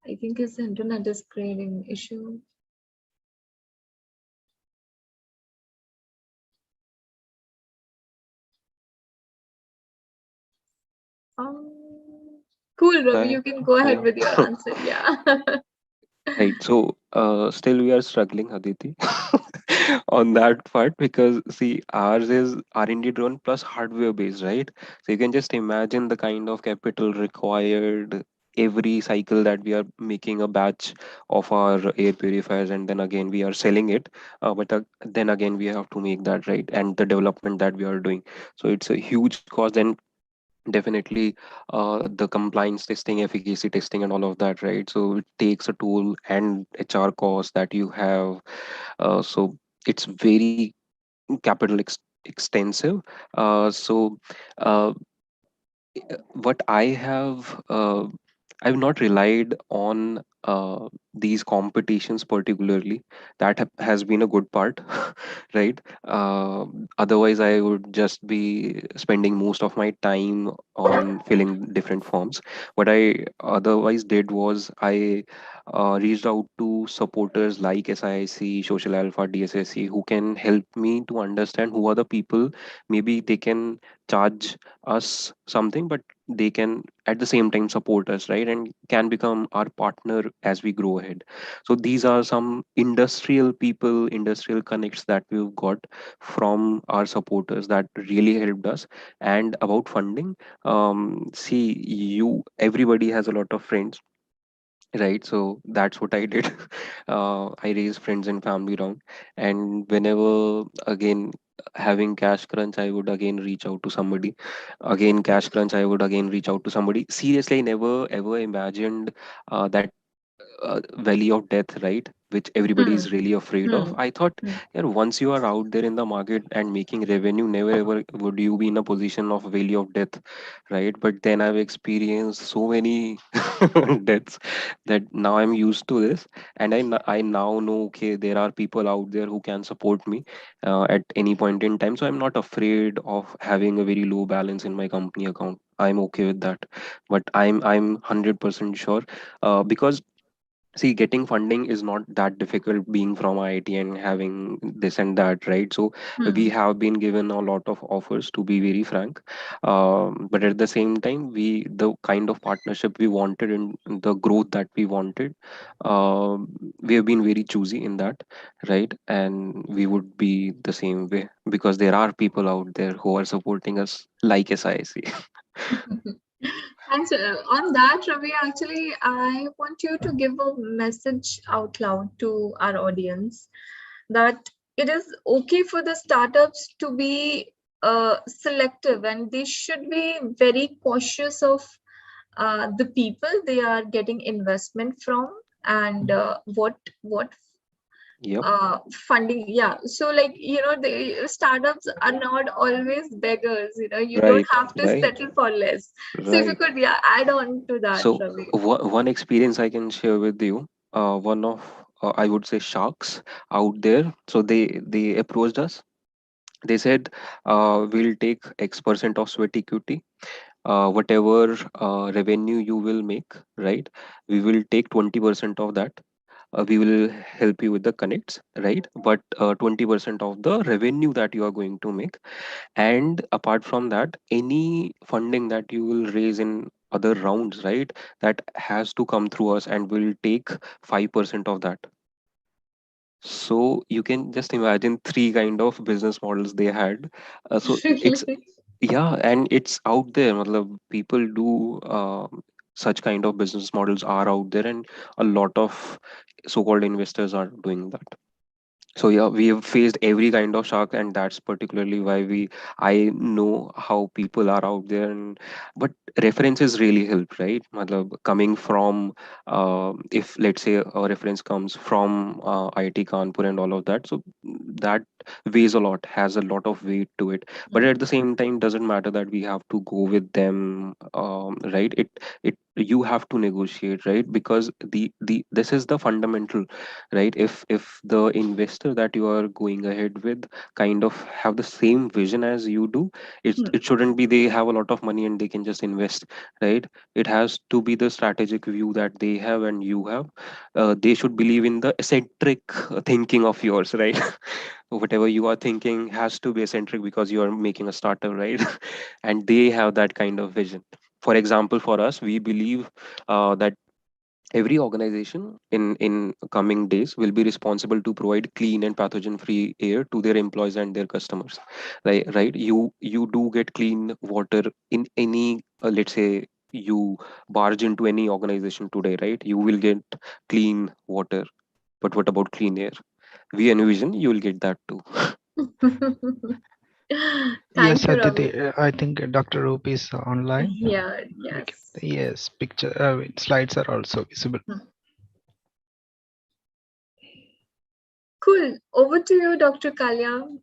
B: I think his internet is creating issue. Cool, Ravi,
F: I,
B: you can go ahead
F: I
B: with your answer. Yeah.
F: Right. So, still we are struggling, Aditi, on that part because see, ours is R&D drone plus hardware based, right? So you can just imagine the kind of capital required every cycle that we are making a batch of our air purifiers, and then again we are selling it. But then again we have to make that right, and the development that we are doing. So it's a huge cost. Then definitely the compliance testing, efficacy testing, and all of that, right? So it takes a tool and HR cost that you have. So it's very capital extensive. So uh, what I have, I've not relied on these competitions particularly. That has been a good part, right? Otherwise, I would just be spending most of my time on filling different forms. What I otherwise did was I reached out to supporters like SIIC, Social Alpha, DSSC, who can help me to understand who are the people. Maybe they can charge us something, but they can at the same time support us, right, and can become our partner as we grow ahead. So these are some industrial people, industrial connects that we've got from our supporters that really helped us. And about funding, see, you everybody has a lot of friends, right? So that's what I did. I raised friends and family around, and whenever again having cash crunch, I would again reach out to somebody. Again cash crunch, I would again reach out to somebody. Seriously, I never ever imagined that valley of death, right, which everybody
B: Hmm,
F: is really afraid of.
B: hmm,
F: I thought,
B: hmm.
F: yeah, once you are out there in the market and making revenue, never ever would you be in a position of valley of death, right? But then I've experienced so many deaths that now I'm used to this, and I now know, okay, there are people out there who can support me at any point in time. So I'm not afraid of having a very low balance in my company account. I'm okay with that. But I'm 100% sure, because see, getting funding is not that difficult being from IIT and having this and that, right? So we
B: Hmm.
F: have been given a lot of offers, to be very frank. But at the same time, the kind of partnership we wanted and the growth that we wanted, we have been very choosy in that, right? And we would be the same way because there are people out there who are supporting us like SIC.
B: Thanks. On that, Ravi, actually, I want you to give a message out loud to our audience that it is okay for the startups to be selective, and they should be very cautious of the people they are getting investment from, and what
F: Yep,
B: funding. Yeah, so like, the startups are not always beggars. You don't
F: right,
B: have to
F: right,
B: settle for less. So if you
F: right.
B: could, yeah, add on to that,
F: So
B: Ravi.
F: one experience I can share with you. One of I would say sharks out there. So they approached us. They said, we'll take X% of sweat equity. Whatever revenue you will make, right? We will take 20% of that. We will help you with the connects, right? But 20% of the revenue that you are going to make, and apart from that, any funding that you will raise in other rounds, right, that has to come through us, and we'll take 5% of that. So you can just imagine three kind of business models they had. So it's,
B: Really?
F: yeah, and it's out there. Matlab, people do such kind of business models are out there, and a lot of so-called investors are doing that. So yeah, we have faced every kind of shark, and that's particularly why I know how people are out there. And but references really help, right? Matlab, coming from if let's say a reference comes from IIT Kanpur and all of that, so that weighs a lot, has a lot of weight to it. But at the same time, doesn't matter that we have to go with them, right? It you have to negotiate, right? Because the this is the fundamental, right? If the investor that you are going ahead with kind of have the same vision as you do, it shouldn't be they have a lot of money and they can just invest, right? It has to be the strategic view that they have and you have. They should believe in the eccentric thinking of yours, right? Whatever you are thinking has to be eccentric because you are making a startup, right? And they have that kind of vision. For example, for us, we believe that every organization in coming days will be responsible to provide clean and pathogen free air to their employees and their customers, right? You do get clean water in any let's say you barge into any organization today, right? You will get clean water, but what about clean air? We envision you will get that too.
C: Yes,
B: Thank you,
C: Aditi,
B: Ravi.
C: I think Dr. Roop is online.
B: Yeah,
C: We can,
B: yes.
C: yes, picture slides are also visible.
B: Cool. Over to you, Dr. Kalya.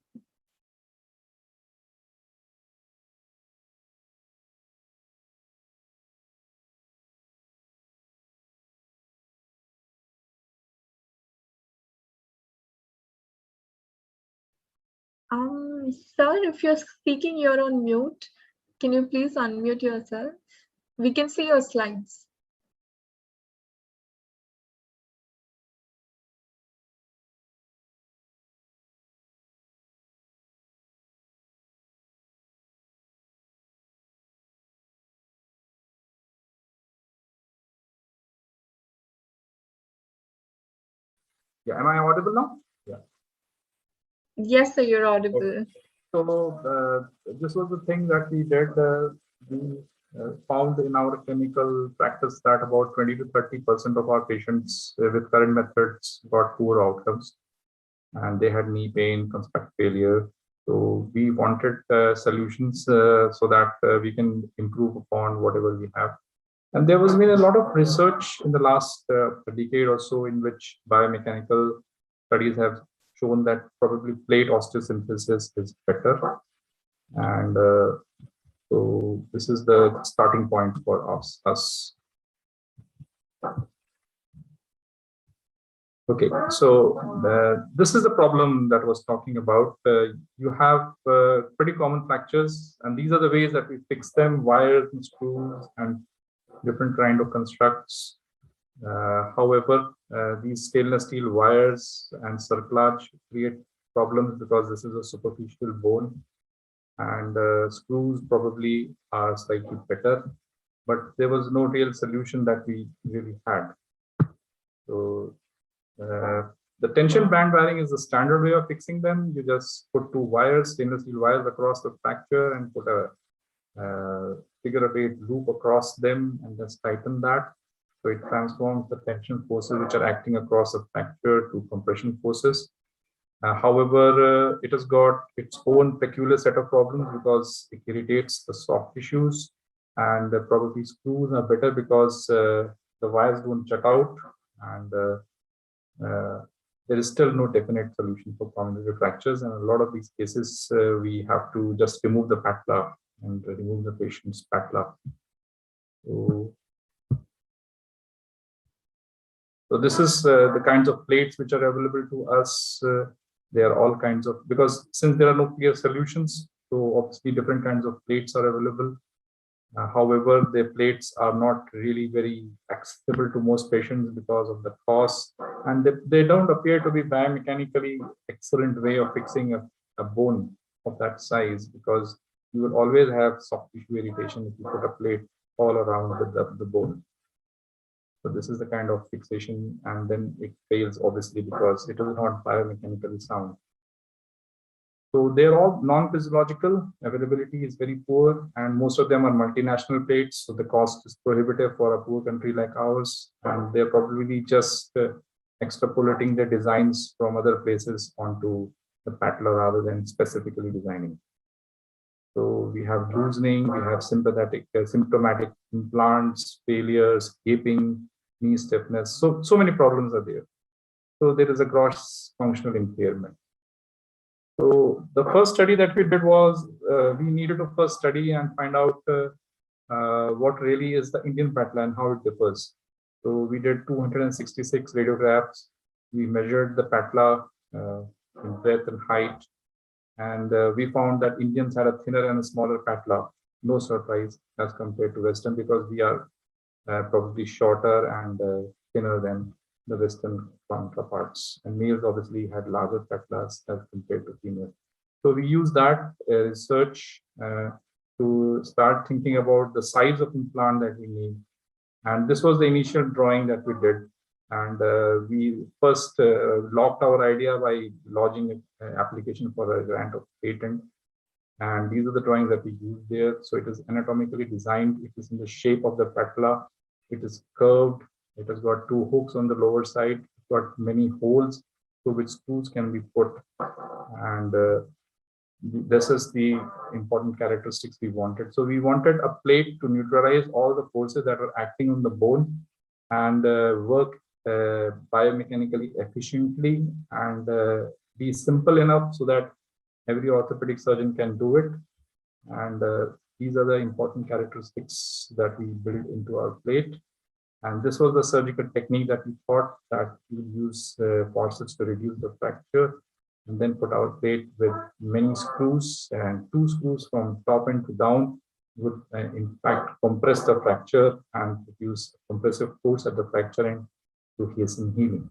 B: Sir, if you're speaking, you're on mute. Can you please unmute yourself? We can see your slides.
E: Yeah, am I audible now? Yeah.
B: Yes, sir, you're audible.
E: So this was the thing that we did. We found in our clinical practice that about 20 to 30% of our patients with current methods got poor outcomes, and they had knee pain, construct failure. So we wanted solutions so that we can improve upon whatever we have. And there was been a lot of research in the last decade or so in which biomechanical studies have shown that probably plate osteosynthesis is better. And so this is the starting point for us. Okay, so this is the problem that I was talking about. You have pretty common fractures, and these are the ways that we fix them: wires and screws and different kind of constructs. However, these stainless steel wires and circlage create problems because this is a superficial bone, and screws probably are slightly better, but there was no real solution that we really had. So the tension band wiring is the standard way of fixing them. You just put two wires, stainless steel wires across the fracture and put a figure of eight loop across them and just tighten that. So it transforms the tension forces which are acting across the fracture to compression forces. However, it has got its own peculiar set of problems because it irritates the soft tissues, and probably screws are better because the wires don't jut out, and there is still no definite solution for congenital fractures. And a lot of these cases, we have to just remove the patella and remove the patient's patella. So this is the kinds of plates which are available to us. They are all kinds of, because since there are no clear solutions, so obviously different kinds of plates are available. However, the plates are not really very accessible to most patients because of the cost, and they don't appear to be biomechanically excellent way of fixing a bone of that size, because you will always have soft tissue irritation if you put a plate all around the bone. So this is the kind of fixation, and then it fails obviously because it is not biomechanically sound. So they're all non-physiological, availability is very poor, and most of them are multinational plates, so the cost is prohibitive for a poor country like ours, and they're probably just extrapolating their designs from other places onto the patella rather than specifically designing. So we have loosening, we have symptomatic implants, failures, gaping, knee stiffness. So many problems are there. So there is a gross functional impairment. So the first study that we did was we needed to first study and find out what really is the Indian patella and how it differs. So we did 266 radiographs. We measured the patella in breadth and height. And we found that Indians had a thinner and a smaller patella. No surprise as compared to Western, because we are probably shorter and thinner than the Western counterparts. And males obviously had larger patellas as compared to females. So we use that research to start thinking about the size of implant that we need. And this was the initial drawing that we did. And we first locked our idea by lodging an application for a grant of patent. And these are the drawings that we use there. So it is anatomically designed. It is in the shape of the patella. It is curved. It has got two hooks on the lower side. It's got many holes through which screws can be put. And this is the important characteristics we wanted. So we wanted a plate to neutralize all the forces that are acting on the bone and work biomechanically efficiently and be simple enough so that every orthopedic surgeon can do it. And these are the important characteristics that we built into our plate. And this was the surgical technique that we thought that we would use forceps to reduce the fracture, and then put our plate with many screws, and 2 screws from top end to down would in fact compress the fracture and produce compressive force at the fracture end to hasten healing.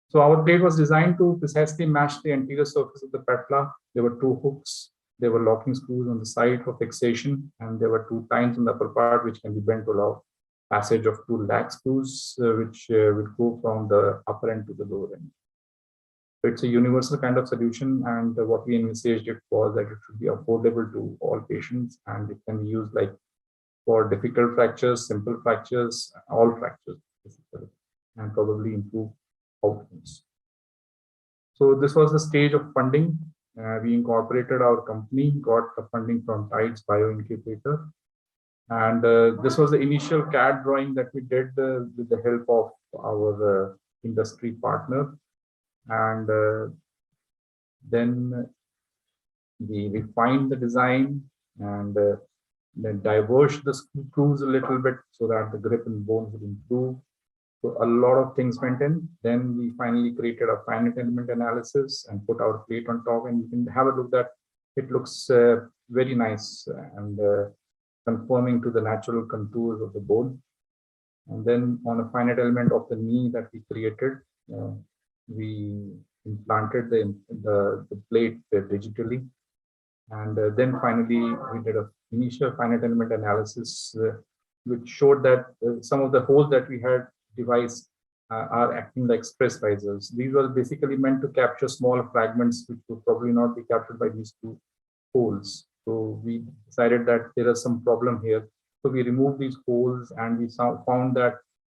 E: So our plate was designed to precisely match the anterior surface of the patella. There were 2 hooks, there were locking screws on the side for fixation, and there were 2 tines on the upper part which can be bent to allow passage of 2 lag screws, which would go from the upper end to the lower end. So it's a universal kind of solution, and what we envisaged it was that it should be affordable to all patients, and it can be used like for difficult fractures, simple fractures, all fractures, basically, and probably improve outcomes. So this was the stage of funding. We incorporated our company, got the funding from Tides Bio Incubator. And this was the initial CAD drawing that we did with the help of our industry partner. And then we refined the design and then diverged the screws a little bit so that the grip and bone would improve. So a lot of things went in. Then we finally created a finite element analysis and put our plate on top, and you can have a look that it looks very nice and conforming to the natural contours of the bone. And then on a finite element of the knee that we created, we implanted the plate digitally. And then finally, we did an initial finite element analysis, which showed that some of the holes that we had devised are acting like stress risers. These were basically meant to capture small fragments, which would probably not be captured by these 2 holes. So we decided that there is some problem here. So we removed these holes, and we found that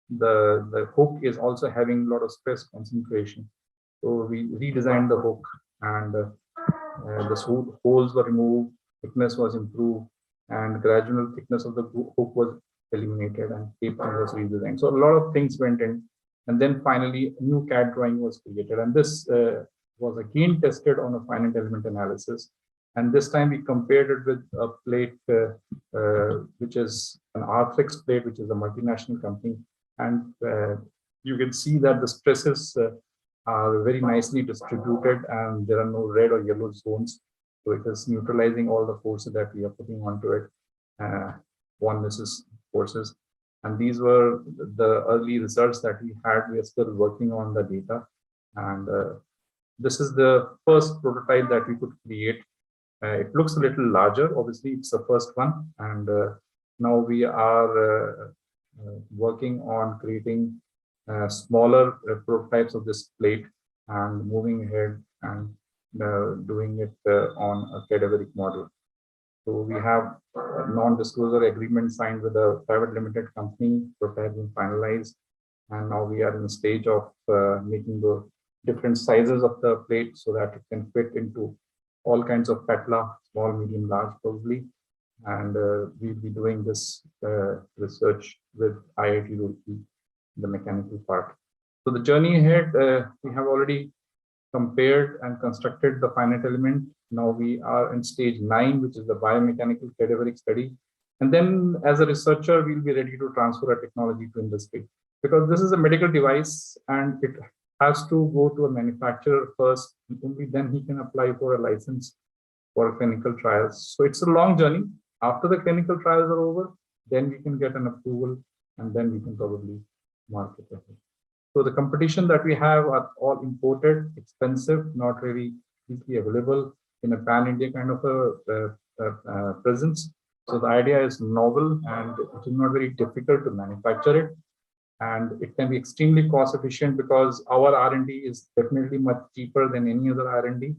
E: the hook is also having a lot of stress concentration. So we redesigned the hook, and the holes were removed, thickness was improved, and gradual thickness of the hook was eliminated, and tapering was redesigned. So a lot of things went in, and then finally a new CAD drawing was created, and this was again tested on a finite element analysis. And this time we compared it with a plate which is an R6 plate, which is a multinational company. And you can see that the stresses are very nicely distributed, and there are no red or yellow zones. So it is neutralizing all the forces that we are putting onto it, one misses forces. And these were the early results that we had. We are still working on the data. And this is the first prototype that we could create. It looks a little larger, obviously it's the first one, and now we are working on creating smaller prototypes of this plate and moving ahead and doing it on a cadaveric model. So we have a non-disclosure agreement signed with a private limited company, protocol being finalized, and now we are in the stage of making the different sizes of the plate so that it can fit into all kinds of petla, small, medium, large, probably. And we'll be doing this research with IIT Roorkee, the mechanical part. So the journey ahead, we have already compared and constructed the finite element. Now we are in stage 9, which is the biomechanical cadaveric study. And then as a researcher, we'll be ready to transfer our technology to industry, because this is a medical device and it has to go to a manufacturer first. Only then he can apply for a license for clinical trials. So it's a long journey. After the clinical trials are over, then we can get an approval and then we can probably market it. So the competition that we have are all imported, expensive, not really easily available in a pan-India kind of a presence. So the idea is novel and it is not very difficult to manufacture it. And it can be extremely cost efficient because our R&D is definitely much cheaper than any other R&D.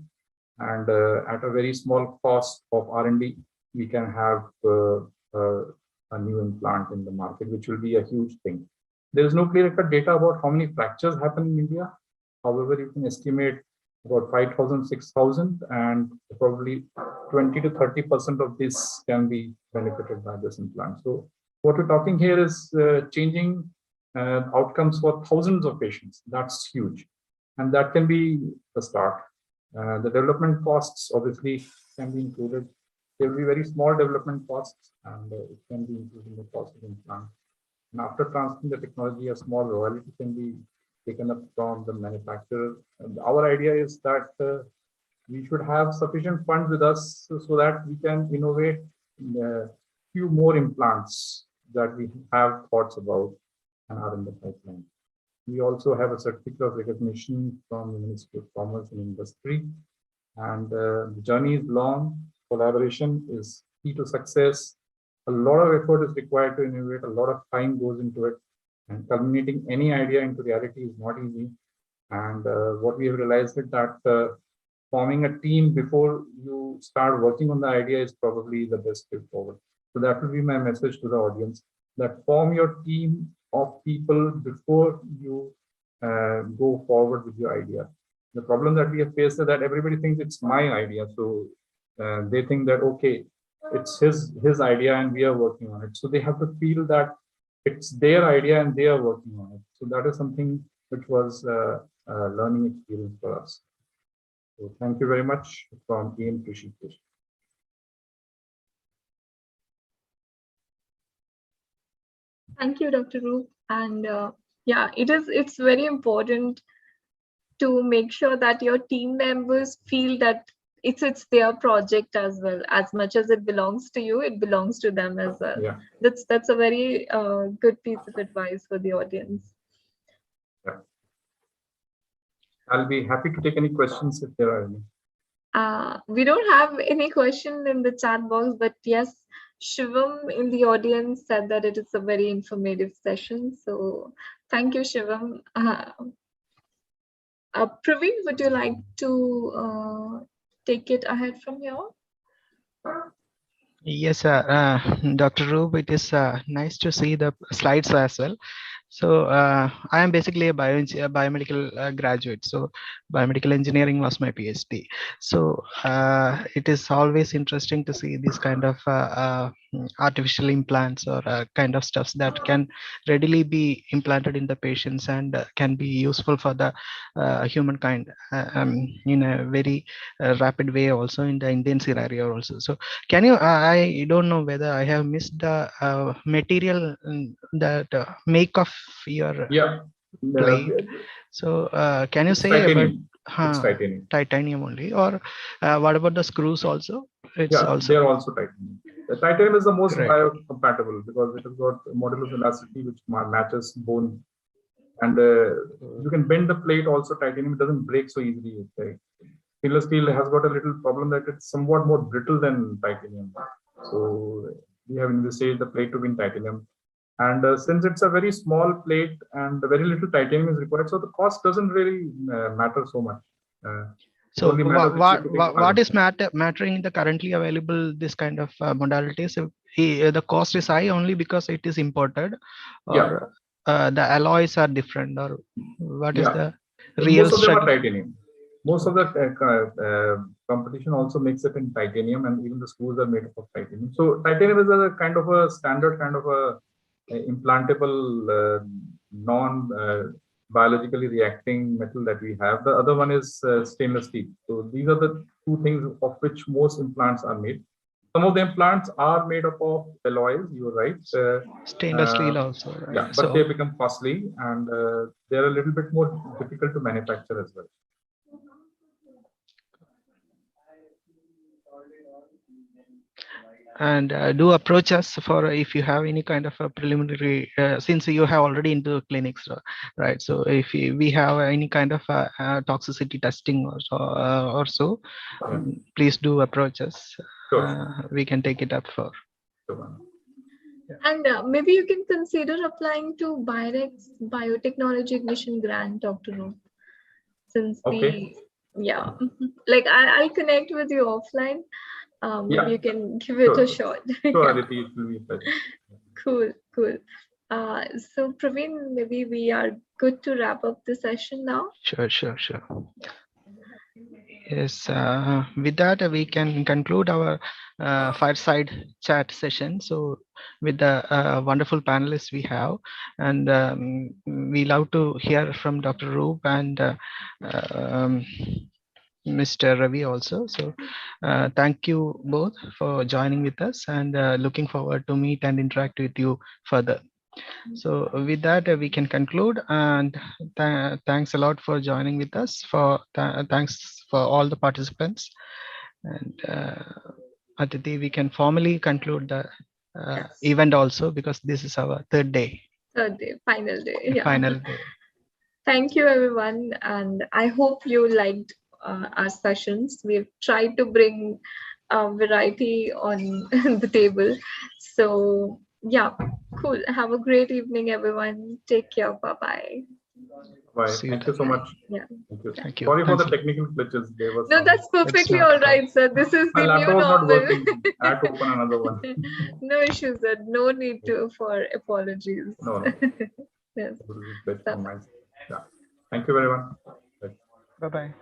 E: And at a very small cost of R&D, we can have a new implant in the market, which will be a huge thing. There is no clear-cut data about how many fractures happen in India. However, you can estimate about 5,000, 6,000, and probably 20 to 30% of this can be benefited by this implant. So what we're talking here is changing outcomes for thousands of patients. That's huge. And that can be the start. The development costs obviously can be included. There will be very small development costs, and it can be included in the cost of the implant. And after transferring the technology, a small royalty can be taken up from the manufacturer. And our idea is that we should have sufficient funds with us so that we can innovate a few more implants that we have thoughts about and are in the pipeline. We also have a certificate of recognition from the Ministry of Commerce and Industry. And the journey is long. Collaboration is key to success. A lot of effort is required to innovate. A lot of time goes into it. And culminating any idea into reality is not easy. And what we have realized is that forming a team before you start working on the idea is probably the best way forward. So that will be my message to the audience, that form your team of people before you go forward with your idea. The problem that we have faced is that everybody thinks it's my idea. So they think that, okay, it's his idea and we are working on it. So they have to feel that it's their idea and they are working on it. So that is something which was a learning experience for us. So thank you very much from Ian Rishi.
B: Thank you, Dr. Roop. And yeah, it's very important to make sure that your team members feel that it's their project as well. As much as it belongs to you, it belongs to them as well.
E: Yeah.
B: That's a very good piece of advice for the audience.
E: Yeah. I'll be happy to take any questions if there are any.
B: We don't have any question in the chat box, but yes, Shivam in the audience said that it is a very informative session. So thank you, Shivam. Praveen, would you like to take it ahead from here?
C: Yes, Dr. Roop, it is nice to see the slides as well. So I am basically a biomedical graduate. So biomedical engineering was my PhD. So it is always interesting to see this kind of artificial implants or kind of stuffs that can readily be implanted in the patients and can be useful for the humankind in a very rapid way also in the Indian scenario also. So can you, I don't know whether I have missed the material, that make of your plate. So can you say
E: titanium.
C: about
E: it's titanium.
C: Titanium only, or what about the screws also? It's also,
E: they're also titanium. The titanium is the most biocompatible because it has got modulus elasticity which matches bone, and you can bend the plate also. Titanium, it doesn't break so easily. Stainless steel has got a little problem that it's somewhat more brittle than titanium. So we have investigated the plate to be in titanium. And since it's a very small plate and very little titanium is required, so the cost doesn't really matter so much.
C: So
E: only matter
C: what is mattering in the currently available this kind of modalities? The cost is high only because it is imported, or the alloys are different, or what is the real
E: most of them are
C: struggle?
E: titanium. Most of the competition also makes it in titanium, and even the screws are made up of titanium. So titanium is a kind of a standard kind of a implantable non biologically reacting metal that we have. The other one is stainless steel. So these are the two things of which most implants are made. Some of the implants are made up of alloys, you're right.
C: Stainless steel also, right?
E: Yeah, but they become costly, and they're a little bit more difficult to manufacture as well.
C: And do approach us for if you have any kind of a preliminary, since you have already into clinics, right? So if we have any kind of toxicity testing or so, please do approach us.
E: Sure.
C: We can take it up for.
E: Sure.
B: And maybe you can consider applying to Birac's Biotechnology Ignition Grant, Dr. Roop. Since like I'll connect with you offline. Maybe you can give it a shot.
E: Sure, it will be better.
B: Cool. So Praveen, maybe we are good to wrap up the session now.
C: Sure. Yes, with that we can conclude our fireside chat session. So with the wonderful panelists we have, and we love to hear from Dr. Roop and Mr. Ravi also. So thank you both for joining with us, and looking forward to meet and interact with you further. So with that, we can conclude, and thanks a lot for joining with us. Thanks for all the participants, and Aditi, we can formally conclude the event also, because this is our third day.
B: Final day. Yeah.
C: Final day.
B: Thank you, everyone, and I hope you liked our sessions. We've tried to bring variety on the table. So yeah, cool. Have a great evening, everyone. Take care. Bye-bye.
E: Bye. Thank you so much.
B: Yeah.
C: Thank you.
E: Sorry for the technical glitches.
B: No, that's perfectly all right, sir. This is the new normal.
E: I had to open another one.
B: No issues, sir. No need for apologies.
E: No.
B: Yes.
E: Yeah. Thank you, everyone.
C: Bye-bye.